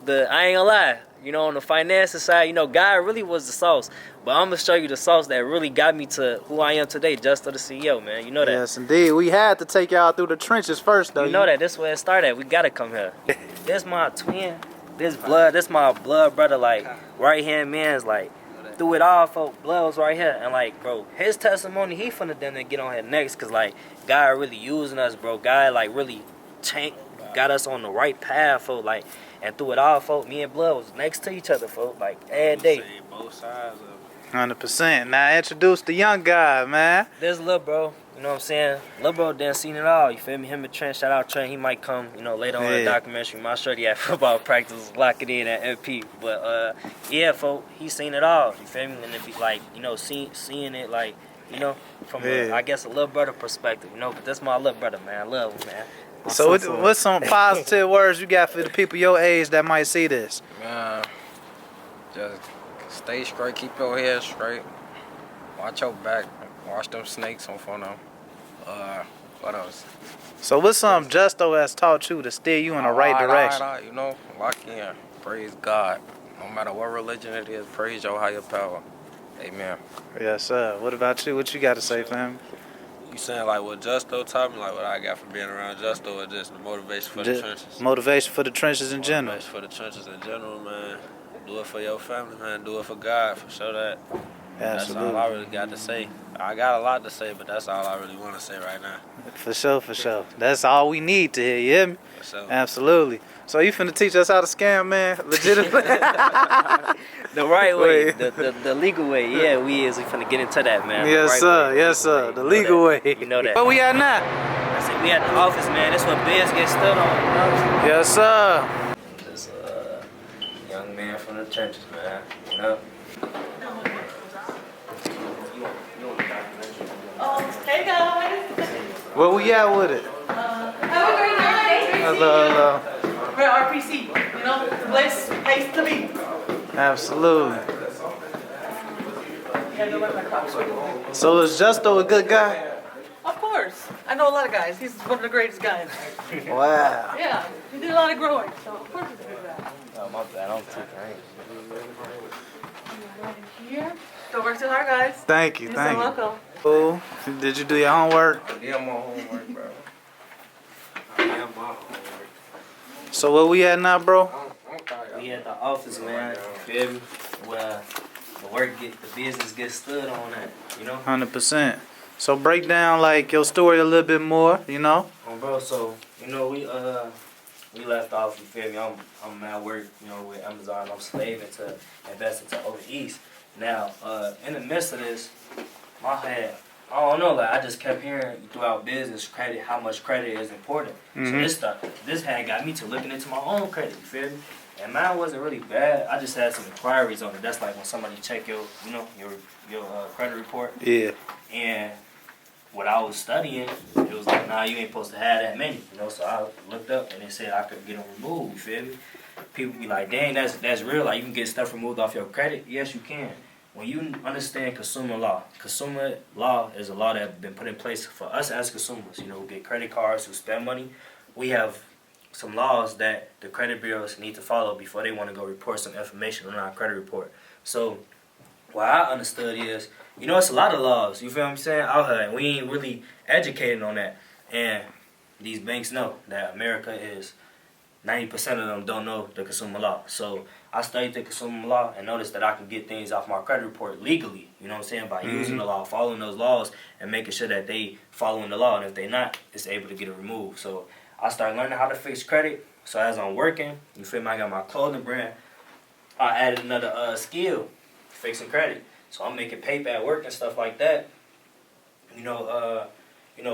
the I ain't gonna lie. You know, on the finances side, you know, God really was the sauce. But I'm gonna show you the sauce that really got me to who I am today, Justo the CEO, man. You know that. Yes, indeed. We had to take y'all through the trenches first, though. You know that. This is where it started. We gotta come here. This my twin. This my blood brother. Like, right hand man's like. Through it all, folks, blood was right here. And, like, bro, his testimony, he finna then get on here next. Because, like, God really using us, bro. God, like, really got us on the right path, folks. Like, And through it all, folk, me and Blood was next to each other, folk, like every day. See both sides of it. 100%. Now introduce the young guy, man. There's Lil Bro, you know what I'm saying? Lil Bro done seen it all, you feel me? Him and Trent, shout out Trent, he might come, you know, later on in the documentary. My shorty at football practice, lock it in at MP. But yeah, folk, he seen it all, you feel me? And it be like, you know, seeing it like, you know, from I guess a little brother perspective, you know, but that's my little brother, man. I love him, man. So what's some positive words you got for the people your age that might see this? Man, just stay straight, keep your head straight, watch your back, watch them snakes on front of them. What else? So what's something Justo has taught you to steer you in the right direction? You know, lock in, praise God. No matter what religion it is, praise your higher power. Amen. Yes, sir. What about you? What you got to say, fam? You saying like what Justo taught me, like what I got from being around Justo, or just the motivation for the trenches? Motivation for the trenches in general. Motivation for the trenches in general, man. Do it for your family, man. Do it for God, for sure that. Absolutely. That's all I really got to say. I got a lot to say, but that's all I really want to say right now. For sure, for sure. That's all we need to hear, you hear me? For sure. Absolutely. So you finna teach us how to scam, man? Legitimately? The right way, the legal way, yeah, we finna get into that, man. Yes, right sir, way, yes, sir. The legal way. You know that. Where we at now? I said we at the office, man. That's what Biz get stood on, you know? Yes, sir. This young man from the trenches, man, you know? Hey guys! Where we at with it? Have a great night! Hello. We're at RPC, you know, the place to be. Absolutely. So is Justo a good guy? Of course. I know a lot of guys. He's one of the greatest guys. Wow. Yeah, he did a lot of growing, so of course he's a good guy. Oh, my bad, I'm too crazy. Here. Don't work too hard, guys. Thank you, You're thank so you. welcome. Cool. Did you do your homework? Yeah, my homework, bro. Yeah, my homework. So where we at now, bro? We at the office, man, you feel me? Where the business gets stood on that, you know? 100%. So break down like your story a little bit more, you know? Bro, so, you know, we left off, you feel me? I'm at work, you know, with Amazon. I'm slaving to invest into over East. Now, in the midst of this, my head, I don't know, like I just kept hearing throughout business credit, how much credit is important. So this had got me to looking into my own credit, you feel me? And mine wasn't really bad. I just had some inquiries on it. That's like when somebody check your credit report. Yeah. And what I was studying, it was like, nah, you ain't supposed to have that many, you know. So I looked up and they said I could get them removed. You feel me? People be like, dang, that's real. Like you can get stuff removed off your credit. Yes, you can. When you understand consumer law is a law that's been put in place for us as consumers. You know, who get credit cards, who spend money. We have some laws that the credit bureaus need to follow before they want to go report some information on our credit report. So what I understood is, you know, it's a lot of laws, you feel what I'm saying, out here, and we ain't really educated on that. And these banks know that America is, 90% of them don't know the consumer law. So I studied the consumer law and noticed that I can get things off my credit report legally, you know what I'm saying, by using the law, following those laws, and making sure that they following the law. And if they not, it's able to get it removed. So I started learning how to fix credit. So as I'm working, you feel me, I got my clothing brand, I added another skill, fixing credit. So I'm making paper at work and stuff like that. You know,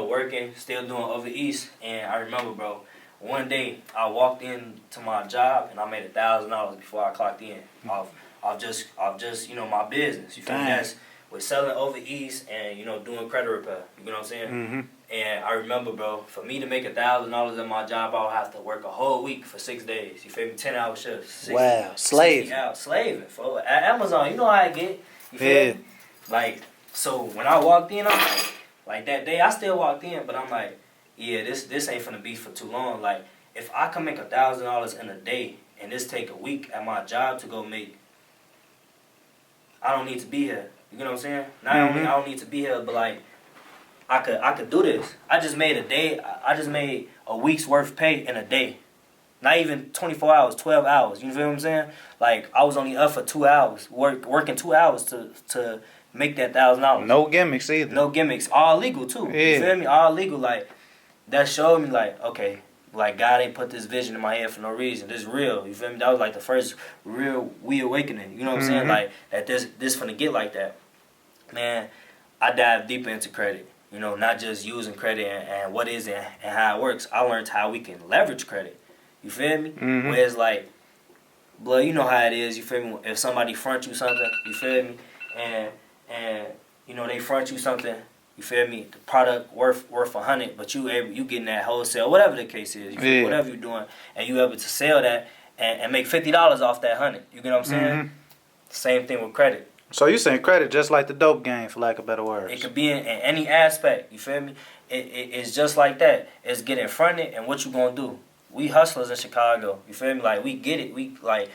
working, still doing over East. And I remember, bro, one day I walked into my job and I made $1,000 before I clocked in off just my business. You feel me? That's with selling over East and doing credit repair. You know what I'm saying? And I remember, bro, for me to make $1,000 at my job, I would have to work a whole week for 6 days. You feel me? 10-hour shifts. Wow, slaving. Slaving. At Amazon, you know how I get. You feel me? Like, so when I walked in, I'm like that day I still walked in, but I'm like, yeah, this ain't finna be for too long. Like, if I can make $1,000 in a day and this take a week at my job to go make, I don't need to be here. You know what I'm saying? Not only I don't need to be here, but like I could do this. I just made a week's worth of pay in a day. Not even 24 hours, 12 hours. You feel what I'm saying? Like, I was only up for 2 hours, working 2 hours to make that $1,000. No gimmicks either. No gimmicks. All legal, too. Yeah. You feel me? All legal. Like, that showed me, like, okay, like God ain't put this vision in my head for no reason. This real. You feel me? That was like the first real awakening. You know what I'm saying? Like that this finna get like that. Man, I dived deeper into credit. You know, not just using credit and what is it and how it works. I learned how we can leverage credit. You feel me? Where it's like, blood, you know how it is. You feel me? If somebody front you something, you feel me? And you know they front you something. You feel me? The product worth 100, but you getting that wholesale, whatever the case is. You feel me? Whatever you're doing, and you able to sell that and make $50 off that 100. You get what I'm saying? Same thing with credit. So you saying credit just like the dope game, for lack of better words? It could be in any aspect. You feel me? It's just like that. It's getting fronted and what you gonna do. We hustlers in Chicago. You feel me? Like we get it. We like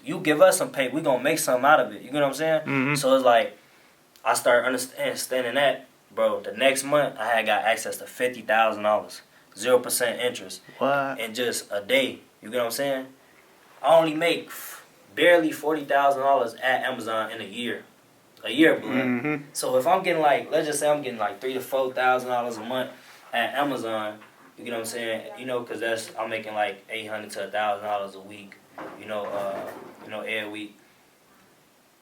you give us some pay, we gonna make something out of it. You get what I'm saying? So it's like I start understanding that, bro. The next month I had got access to $50,000, 0% interest, in just a day. You get what I'm saying? I only make barely $40,000 at Amazon in a year. A year, blood. So if I'm getting like, let's just say I'm getting like $3,000 to $4,000 a month at Amazon, you get what I'm saying? You know, cause I'm making like $800 to $1,000 a week. You know, every week.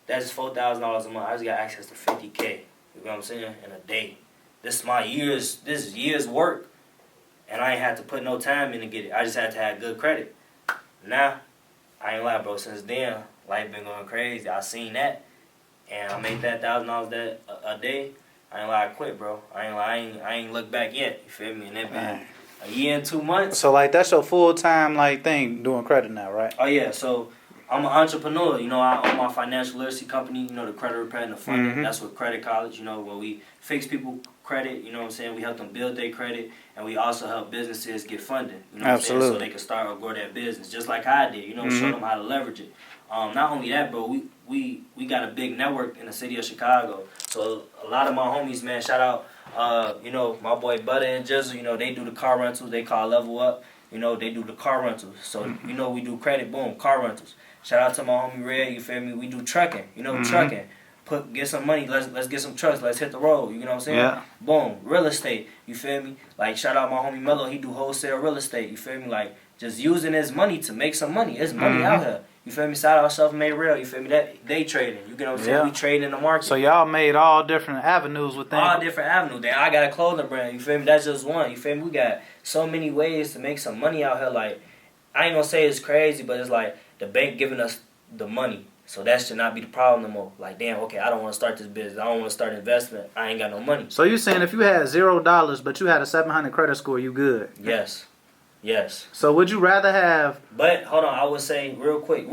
That's $4,000 a month. I just got access to 50K. You know what I'm saying? In a day. This is year's work, and I ain't had to put no time in to get it. I just had to have good credit. Now, I ain't lie, bro. Since then, life been going crazy. I seen that, and I made that $1,000 a day. I ain't lie, I quit, bro. I ain't look back yet. You feel me? And it been a year and 2 months. So like that's your full time like thing doing credit now, right? Oh yeah. So I'm an entrepreneur. You know, I own my financial literacy company. You know, the credit repair and the funding. That's what Credit College. You know, where we fix people credit. You know what I'm saying? We help them build their credit, and we also help businesses get funding. You know what I'm saying? So they can start or grow their business, just like I did. You know, show them how to leverage it. Not only that, bro, we got a big network in the city of Chicago. So a lot of my homies, man, shout out, you know, my boy Butter and Jizzle, you know, they do the car rentals. They call Level Up. You know, they do the car rentals. So, you know, we do credit, boom, car rentals. Shout out to my homie Red, you feel me? We do trucking, you know, trucking. Get some money, let's get some trucks, let's hit the road, you know what I'm saying? Yeah. Boom, real estate, you feel me? Like, shout out my homie Mello, he do wholesale real estate, you feel me? Like, just using his money to make some money. There's money out here. You feel me? Shout out Self-Made Real, you feel me? That they trading, you get what I'm saying? We trading in the market. So y'all made all different avenues with things. All different avenues. Then I got a clothing brand, you feel me? That's just one, you feel me? We got so many ways to make some money out here. Like, I ain't gonna say it's crazy, but it's like the bank giving us the money. So that should not be the problem no more. Like, damn, okay, I don't want to start this business. I don't want to start investment. I ain't got no money. So you saying if you had $0, but you had a 700 credit score, you good? Yes. Yes. So would you rather have... But, hold on, I would say real quick.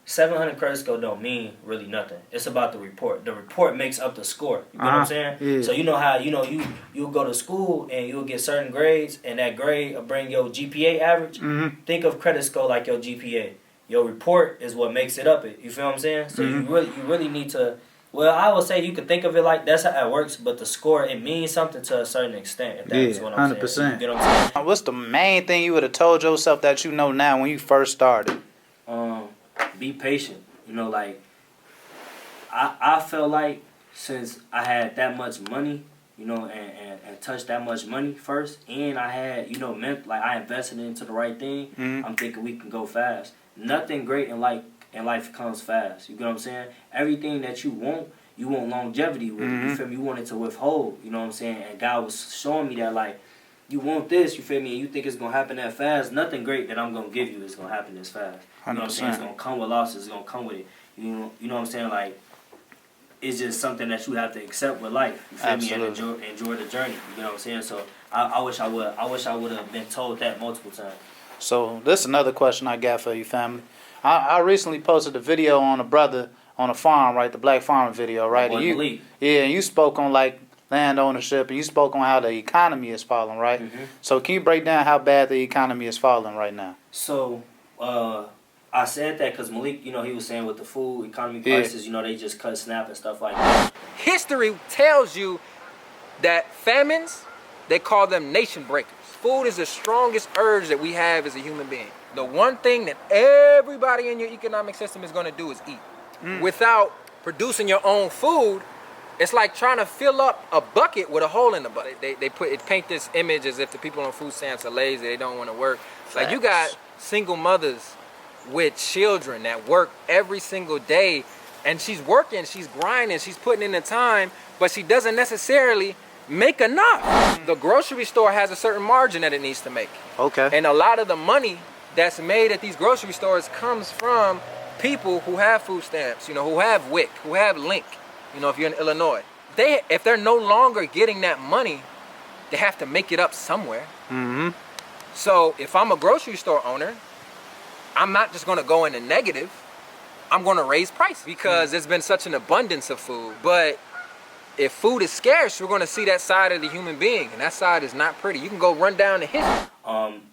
700 credit score don't mean really nothing. It's about the report. The report makes up the score. You know what I'm saying? Yeah. So you know how, you know, you'll go to school and you'll get certain grades, and that grade will bring your GPA average. Think of credit score like your GPA. Your report is what makes it up. You feel what I'm saying? So you really need to. Well, I would say you could think of it like that's how it works, but the score, it means something to a certain extent. If that's what I'm 100%. saying. You get what I'm saying? What's the main thing you would have told yourself that you know now when you first started? Be patient. You know, like I felt like since I had that much money, you know, and touched that much money first, and I had, you know, like I invested into the right thing. I'm thinking we can go fast. Nothing great in life comes fast. You get what I'm saying? Everything that you want longevity with. You feel me? You want it to withhold. You know what I'm saying? And God was showing me that, like, you want this, you feel me? And you think it's going to happen that fast. Nothing great that I'm going to give you is going to happen this fast. You know what I'm saying? It's going to come with losses. It's going to come with it. You know what I'm saying? Like, it's just something that you have to accept with life. You feel me? And enjoy the journey. You know what I'm saying? So I wish I would have been told that multiple times. So this is another question I got for you, family. I recently posted a video on a brother on a farm, right? The black farm video, right? And you spoke on like land ownership, and you spoke on how the economy is falling, right? So can you break down how bad the economy is falling right now? So I said that because Malik, you know, he was saying with the food economy prices, you know, they just cut SNAP and stuff like that. History tells you that famines, they call them nation breakers. Food is the strongest urge that we have as a human being. The one thing that everybody in your economic system is going to do is eat. Without producing your own food, It's like trying to fill up a bucket with a hole in the bucket. They paint this image as if the people on food stamps are lazy, they don't want to work. Like you got single mothers with children that work every single day, and she's working, she's grinding, she's putting in the time, but she doesn't necessarily make enough. The grocery store has a certain margin that it needs to make. Okay. And a lot of the money that's made at these grocery stores comes from people who have food stamps, you know, who have WIC, who have Link, you know, if you're in Illinois. If they're no longer getting that money, they have to make it up somewhere. Mm-hmm. So if I'm a grocery store owner, I'm not just gonna go in the negative, I'm gonna raise price because there's been such an abundance of food. But if food is scarce, we're gonna see that side of the human being, and that side is not pretty. You can go run down the history.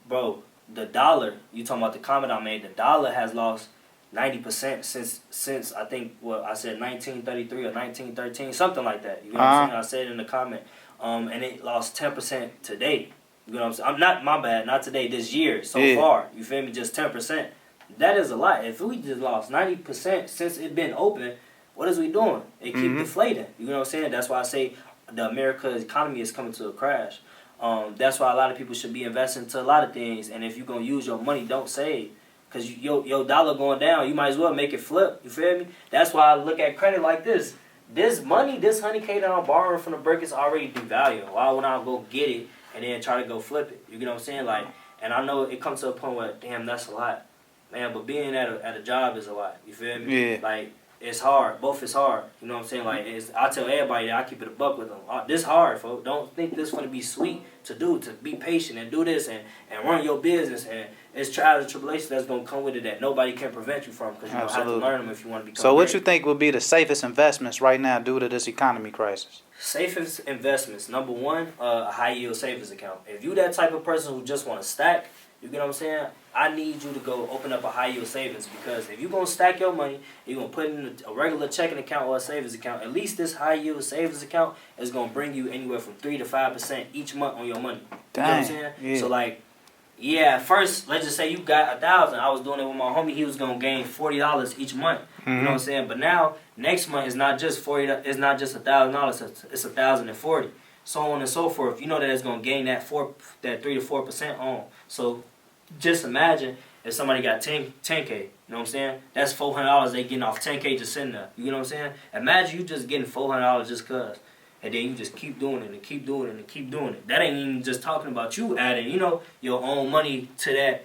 Bro, the dollar, you talking about the comment I made, the dollar has lost 90% since I think what I said 1933 or 1913, something like that. You know what I'm saying? I said it in the comment. And it lost 10% today. You know what I'm saying? I'm not, my bad, not today, this year so far. You feel me? Just 10%. That is a lot. If we just lost 90% since it been open, what is we doing? It keep deflating. You know what I'm saying? That's why I say the America's economy is coming to a crash. That's why a lot of people should be investing into a lot of things. And if you're going to use your money, don't save. Because your dollar going down, you might as well make it flip. You feel me? That's why I look at credit like this. This money, this $100K that I'm borrowing from the brick is already devalued. Why would I go get it and then try to go flip it? You know what I'm saying? Like, and I know it comes to a point where, damn, that's a lot. Man, but being at a job is a lot. You feel me? Yeah. Like, it's hard. Both is hard. You know what I'm saying? Like, I tell everybody that I keep it a buck with them. This hard, folks. Don't think this going to be sweet to do, to be patient and do this and run your business. And it's trials and tribulations that's going to come with it that nobody can prevent you from because you don't have to learn them if you want to become So what great. you think would be the safest investments right now due to this economy crisis? Safest investments. Number one, a high-yield savings account. If you that type of person who just want to stack, you get what I'm saying? I need you to go open up a high-yield savings because if you're going to stack your money, you're going to put it in a regular checking account or a savings account, at least this high-yield savings account is going to bring you anywhere from 3 to 5% each month on your money. You know what I'm saying? Yeah. So, like, yeah, first, let's just say you got 1,000. I was doing it with my homie. He was going to gain $40 each month. You know what I'm saying? But now, next month is not just $40. It's not just $1,000. It's $1,040. So on and so forth. You know that it's going to gain that 3 to 4% on. So just imagine if somebody got 10K, you know what I'm saying? That's $400 they getting off 10K just sitting there. You know what I'm saying? Imagine you just getting $400 just cause. And then you just keep doing it and keep doing it and keep doing it. That ain't even just talking about you adding, you know, your own money to that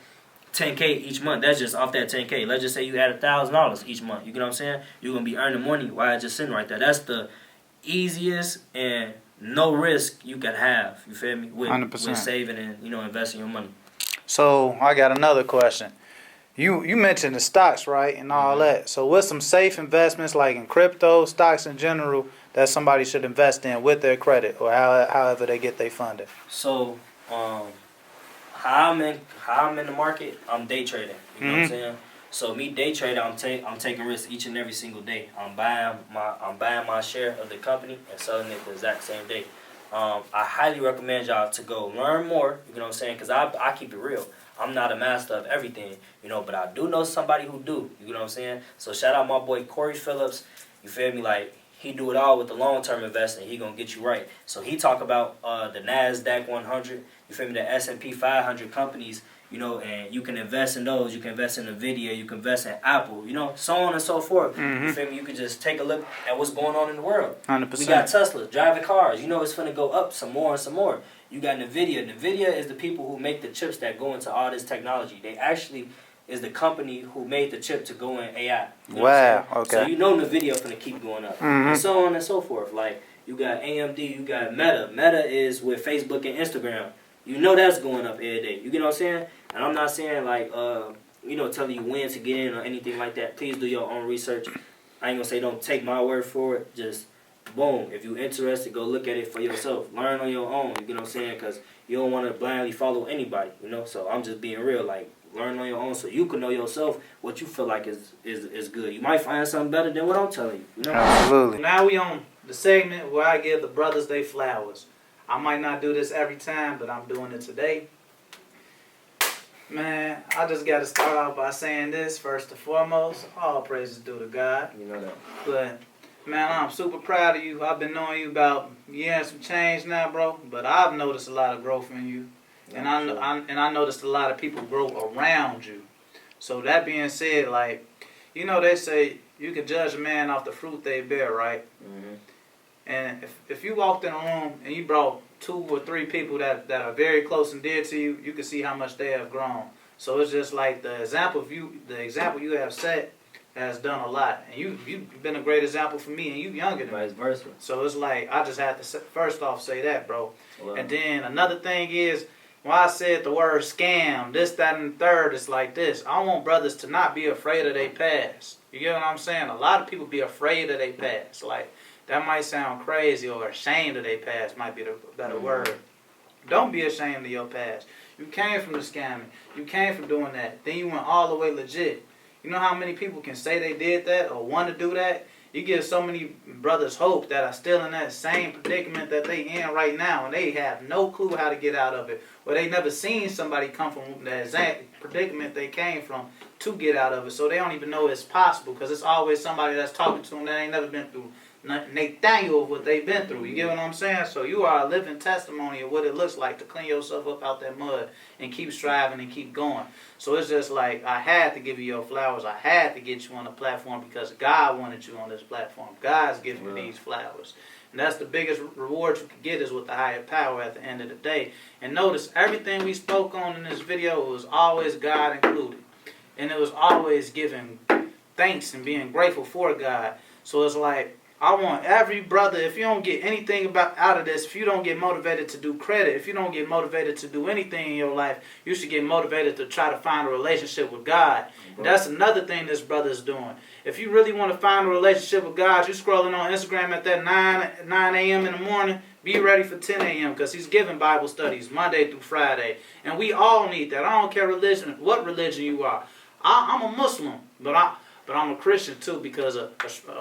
10K each month. That's just off that 10K. Let's just say you add $1,000 each month. You know what I'm saying? You're going to be earning money while it's just sitting right there. That's the easiest and no risk you can have. You feel me? With saving and, you know, investing your money. So I got another question. You mentioned the stocks, right, and all that. So what's some safe investments like in crypto, stocks in general, that somebody should invest in with their credit or however they get their funding? So how I'm in the market, I'm day trading. You know what I'm saying? So me day trading, I'm taking risks each and every single day. I'm buying my share of the company and selling it the exact same day. I highly recommend y'all to go learn more. You know what I'm saying? Because I keep it real. I'm not a master of everything, you know, but I do know somebody who do. You know what I'm saying? So shout out my boy Corey Phillips. You feel me? Like, he do it all with the long-term investing. He gonna get you right. So he talk about the NASDAQ 100. You feel me? The S&P 500 companies. You know, and you can invest in those. You can invest in NVIDIA. You can invest in Apple. You know, so on and so forth. You feel me? You can just take a look at what's going on in the world. 100%. We got Tesla driving cars. You know, it's finna go up some more and some more. You got NVIDIA. NVIDIA is the people who make the chips that go into all this technology. They actually is the company who made the chip to go in AI. You know wow. Okay. So you know NVIDIA finna keep going up. And so on and so forth. Like, you got AMD. You got Meta. Meta is with Facebook and Instagram. You know that's going up every day. You get what I'm saying? And I'm not saying like, you know, telling you when to get in or anything like that. Please do your own research. I ain't gonna say don't take my word for it. Just boom. If you're interested, go look at it for yourself. Learn on your own. You get what I'm saying? Because you don't want to blindly follow anybody. You know. So I'm just being real. Like, learn on your own so you can know yourself what you feel like is good. You might find something better than what I'm telling you. You know. Absolutely. Now we on the segment where I give the brothers they flowers. I might not do this every time, but I'm doing it today. Man, I just got to start off by saying this first and foremost. All praises due to God. You know that. But Man, I'm super proud of you. I've been knowing you about some change now, bro. But I've noticed a lot of growth in you, and I noticed a lot of people grow around you. So that being said, like, they say you can judge a man off the fruit they bear, right? Mm-hmm. And if you walked in a room and you brought 2 or 3 people that are very close and dear to you, you can see how much they have grown. So it's just like the example you have set has done a lot, and you've been a great example for me, and you younger than me. Vice versa. So it's like I just have to first off say that, bro. Well, and then another thing is, when I said the word scam, this, that, and the third, it's like this. I want brothers to not be afraid of their past. You get what I'm saying? A lot of people be afraid of their past. Like, that might sound crazy, or ashamed of their past might be the better word. Don't be ashamed of your past. You came from the scamming. You came from doing that. Then you went all the way legit. You know how many people can say they did that or want to do that? You give so many brothers hope that are still in that same predicament that they in right now, and they have no clue how to get out of it, or they never seen somebody come from the exact predicament they came from to get out of it, so they don't even know it's possible, because it's always somebody that's talking to them that ain't never been through Nathaniel of what they've been through. You get what I'm saying? So you are a living testimony of what it looks like to clean yourself up out that mud and keep striving and keep going. So it's just like, I had to give you your flowers. I had to get you on the platform because God wanted you on this platform. God's giving you these flowers. And that's the biggest reward you can get, is with the higher power at the end of the day. And notice, everything we spoke on in this video was always God included. And it was always giving thanks and being grateful for God. So it's like, I want every brother, if you don't get anything out of this, if you don't get motivated to do credit, if you don't get motivated to do anything in your life, you should get motivated to try to find a relationship with God. And that's another thing this brother is doing. If you really want to find a relationship with God, you're scrolling on Instagram at that 9 a.m. in the morning, be ready for 10 a.m. because he's giving Bible studies Monday through Friday. And we all need that. I don't care what religion you are. I'm a Muslim, but I'm a Christian too, because a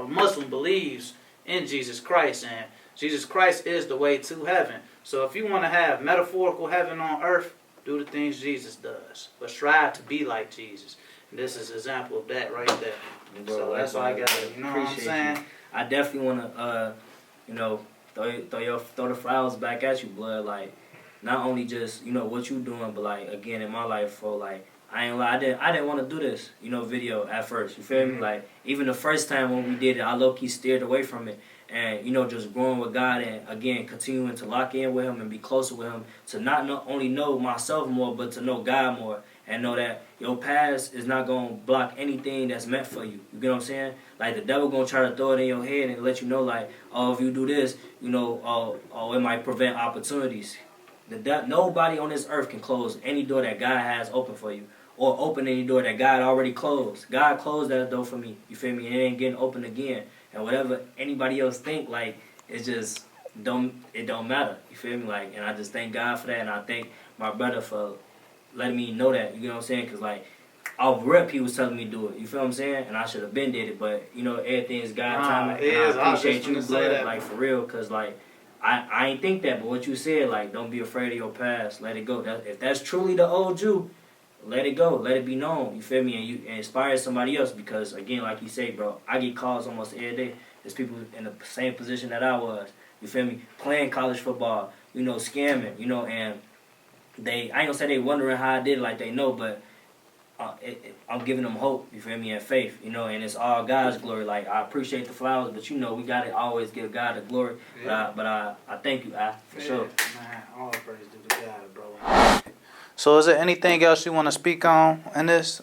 Muslim believes in Jesus Christ, and Jesus Christ is the way to heaven. So if you want to have metaphorical heaven on earth, do the things Jesus does, but strive to be like Jesus. And this is an example of that right there. So that's all I got. You know what I'm saying? I definitely want to, throw the flowers back at you, blood. Like, not only just what you doing, but like, again, in my life, for like, I ain't lie, I didn't want to do this, video at first. You feel me? Like, even the first time when we did it, I low-key steered away from it. And, just growing with God and, again, continuing to lock in with Him and be closer with Him, to not only know myself more, but to know God more. And know that your past is not going to block anything that's meant for you. You get what I'm saying? Like, the devil going to try to throw it in your head and let you know, like, oh, if you do this, it might prevent opportunities. Nobody on this earth can close any door that God has open for you, or open any door that God already closed. God closed that door for me. You feel me? And it ain't getting open again. And whatever anybody else think, like, it just don't matter. You feel me? Like, and I just thank God for that, and I thank my brother for letting me know that. You know what I'm saying? Because, like, off rip, he was telling me to do it. You feel what I'm saying? And I should have been did it, but everything is God time. And I appreciate you, blood, like, for real, because, like, I ain't think that, but what you said, like, don't be afraid of your past. Let it go. If that's truly the old Jew, let it go. Let it be known. You feel me? And you inspire somebody else, because, again, like you say, bro, I get calls almost every day. There's people in the same position that I was. You feel me? Playing college football, scamming, and I ain't gonna say they wondering how I did it like they know, but I'm giving them hope, you feel me, and faith, and it's all God's glory. Like, I appreciate the flowers, but we gotta always give God the glory. Yeah. But I thank you, for sure. Man, all praise due to God, bro. So is there anything else you want to speak on in this?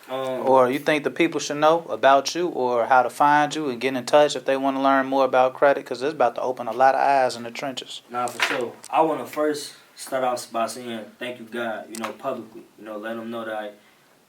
Or you think the people should know about you, or how to find you and get in touch if they want to learn more about credit? Because it's about to open a lot of eyes in the trenches. Nah, for sure. I want to first start off by saying thank you, God, publicly. Let them know that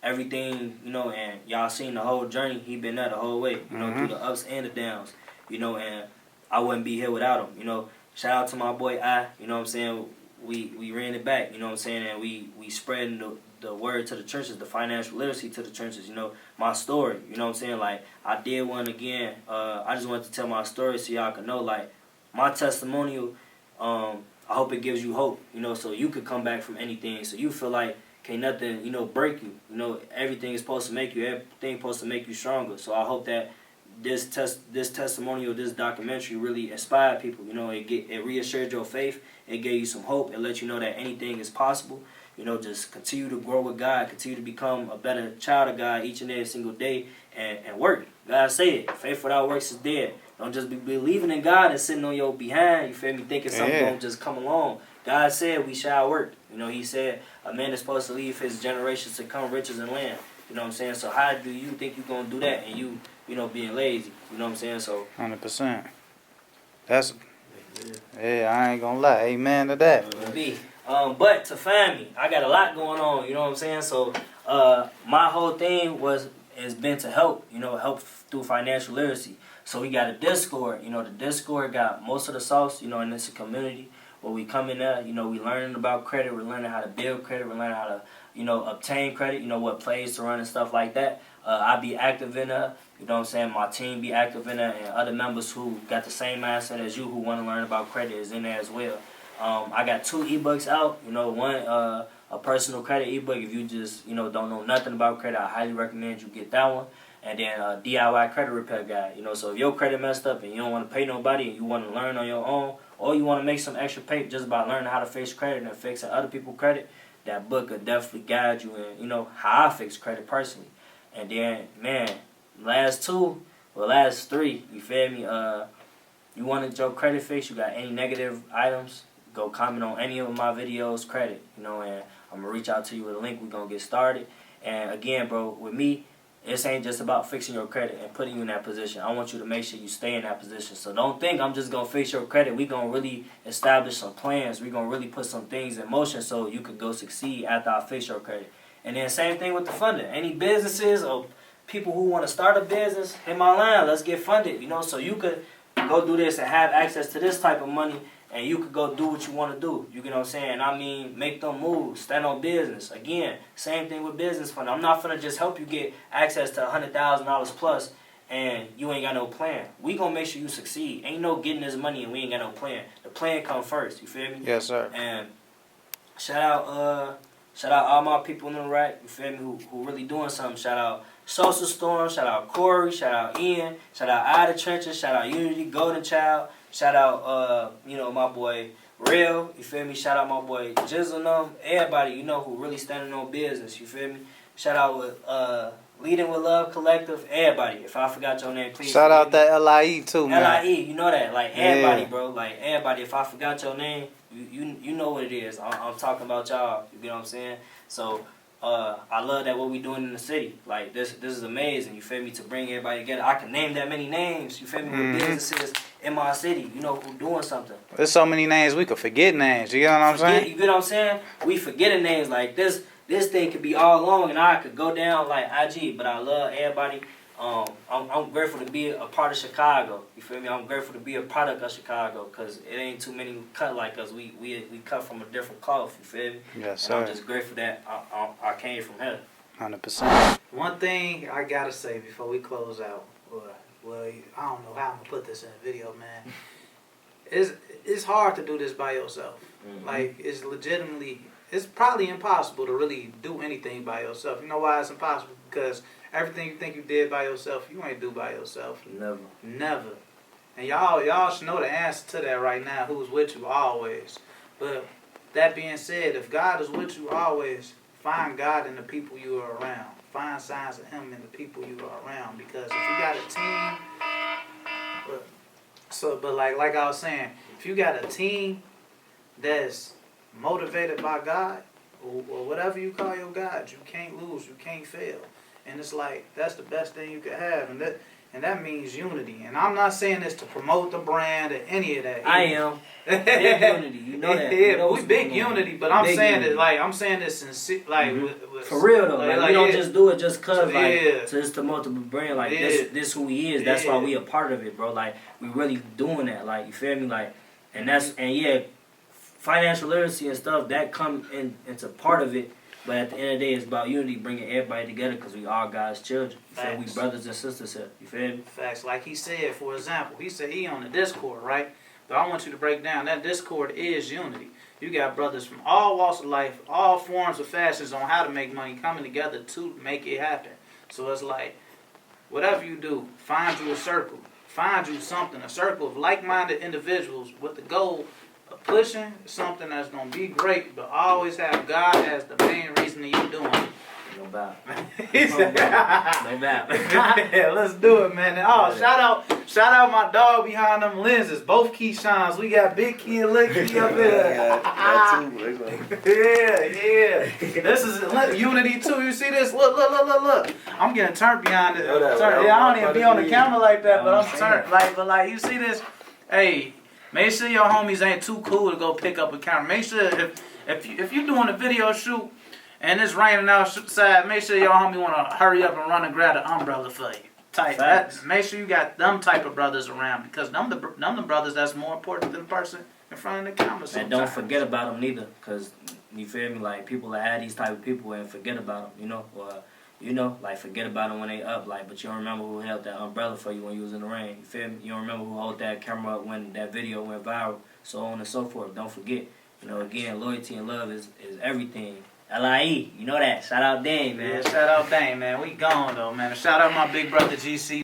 everything, and y'all seen the whole journey. He been there the whole way, through the ups and the downs, and I wouldn't be here without him. Shout out to my boy I, what I'm saying? We ran it back, what I'm saying? And we spreading the word to the churches, the financial literacy to the churches, my story, what I'm saying? Like, I did one again. I just wanted to tell my story so y'all can know, like, my testimonial, I hope it gives you hope, so you could come back from anything, so you feel like can't nothing, break you. Everything is supposed to make you, everything supposed to make you stronger. So I hope that this testimonial, this documentary really inspired people. You know, it reassured your faith. It gave you some hope. It let you know that anything is possible. You know, just continue to grow with God. Continue to become a better child of God each and every single day, and work. God said it. Faith without works is dead. Don't just be believing in God and sitting on your behind, you feel me, thinking something gonna just come along. God said we shall work. You know, he said a man is supposed to leave his generations to come riches and land. You know what I'm saying? So how do you think you're gonna do that and you know, being lazy? You know what I'm saying? So 100%. That's yeah, I ain't gonna lie. Amen to that. But to find me, I got a lot going on. You know what I'm saying? So my whole thing has been to help. You know, help through financial literacy. So we got a Discord. You know, the Discord got most of the sauce. You know, and it's a community where we come in there. You know, we learning about credit. We're learning how to build credit. We're learning how to, you know, obtain credit. You know, what plays to run and stuff like that. I be active in there. You know what I'm saying? My team be active in there, and other members who got the same mindset as you who want to learn about credit is in there as well. I got 2 ebooks out. You know, one a personal credit ebook. If you just, you know, don't know nothing about credit, I highly recommend you get that one. And then a DIY credit repair guide. You know, so if your credit messed up and you don't want to pay nobody and you want to learn on your own, or you want to make some extra pay just by learning how to fix credit and fixing other people's credit, that book could definitely guide you in, you know, how I fix credit personally. And then, man, last 3, you feel me? You wanted your credit fixed, you got any negative items, go comment on any of my videos, credit, you know, and I'm going to reach out to you with a link. We're going to get started. And again, bro, with me, this ain't just about fixing your credit and putting you in that position. I want you to make sure you stay in that position. So don't think I'm just going to fix your credit. We're going to really establish some plans. We're going to really put some things in motion so you could go succeed after I fix your credit. And then same thing with the funding. Any businesses or people who want to start a business, hit my line. Let's get funded, you know, so you could go do this and have access to this type of money, and you could go do what you want to do. You get what I'm saying? I mean, make them moves, stand on business. Again, same thing with business funding. I'm not finna just help you get access to $100,000 plus and you ain't got no plan. We gonna make sure you succeed. Ain't no getting this money and we ain't got no plan. The plan come first. You feel me? Yes, sir. And shout out all my people in the rack. You feel me? Who really doing something? Shout out Social Storm. Shout out Corey. Shout out Ian. Shout out Ida Trenches. Shout out Unity Golden Child. Shout out, you know, my boy Real, you feel me? Shout out my boy Jizzle, everybody, you know, who really standing on business, you feel me? Shout out with Leading with Love Collective, everybody. If I forgot your name, please. Shout out that LIE too, man. LIE, you know that, like everybody, bro, like everybody. If I forgot your name, you know what it is. I'm talking about y'all. You get what I'm saying? So I love that what we doing in the city. Like this is amazing. You feel me? To bring everybody together. I can name that many names. You feel me? With businesses in my city, you know, who doing something. There's so many names we could forget names. You get what I'm saying? You get what I'm saying? We forgetting names like this. This thing could be all long, and I could go down like IG. But I love everybody. I'm grateful to be a part of Chicago. You feel me? I'm grateful to be a product of Chicago because it ain't too many cut like us. We cut from a different cloth. You feel me? Yes, sir. And I'm just grateful that I came from here. 100%. One thing I gotta say before we close out. Well, I don't know how I'm gonna put this in a video, man. It's hard to do this by yourself. Mm-hmm. Like it's probably impossible to really do anything by yourself. You know why it's impossible? Because everything you think you did by yourself, you ain't do by yourself. Never. And y'all should know the answer to that right now. Who's with you always? But that being said, if God is with you always, find God in the people you are around. Find signs of Him in the people you are around. Because if you got a team, but like I was saying, if you got a team that's motivated by God or whatever you call your God, you can't lose, you can't fail. And it's like that's the best thing you could have, and that means unity. And I'm not saying this to promote the brand or any of that. I am big unity, you know that. Yeah, we big unity, but I'm saying that I'm saying this sincere, with for real though. Like we don't just do it just cause so it's the multiple brand. Like this who he is. That's why we a part of it, bro. Like we really doing that. Like you feel me? Like financial literacy and stuff that come into part of it. But at the end of the day, it's about unity, bringing everybody together because we all God's children. So we brothers and sisters here. You feel me? Facts. Like he said, for example, he said he on the Discord, right? But I want you to break down that Discord is unity. You got brothers from all walks of life, all forms of fashions on how to make money coming together to make it happen. So it's like whatever you do, find you a circle. Find you something, a circle of like-minded individuals with the goal of pushing something that's going to be great, but always have God as the main reason that you're doing it. No doubt. No doubt. Yeah, let's do it, man. And, oh, shout out my dog behind them lenses. Both Keyshans. We got Big Key and Little Key up here. Yeah. This is Unity 2. You see this? Look. I'm getting turned behind it. I don't even be on the camera like that, but I'm turned. Like you see this? Hey, make sure your homies ain't too cool to go pick up a camera. Make sure if you doing a video shoot and it's raining outside, make sure your homie want to hurry up and run and grab an umbrella for you. Make sure you got them type of brothers around, because them the brothers that's more important than the person in front of the camera. And don't forget about them neither, because you feel me, like people that have these type of people and forget about them, like forget about them when they up, like, but you don't remember who held that umbrella for you when you was in the rain. You feel me? You don't remember who held that camera up when that video went viral, so on and so forth. Don't forget. Again, loyalty and love is everything. LIE, you know that. Shout out Dame, man. Yeah, shout out Dame, man. We gone, though, man. Shout out my big brother, GC.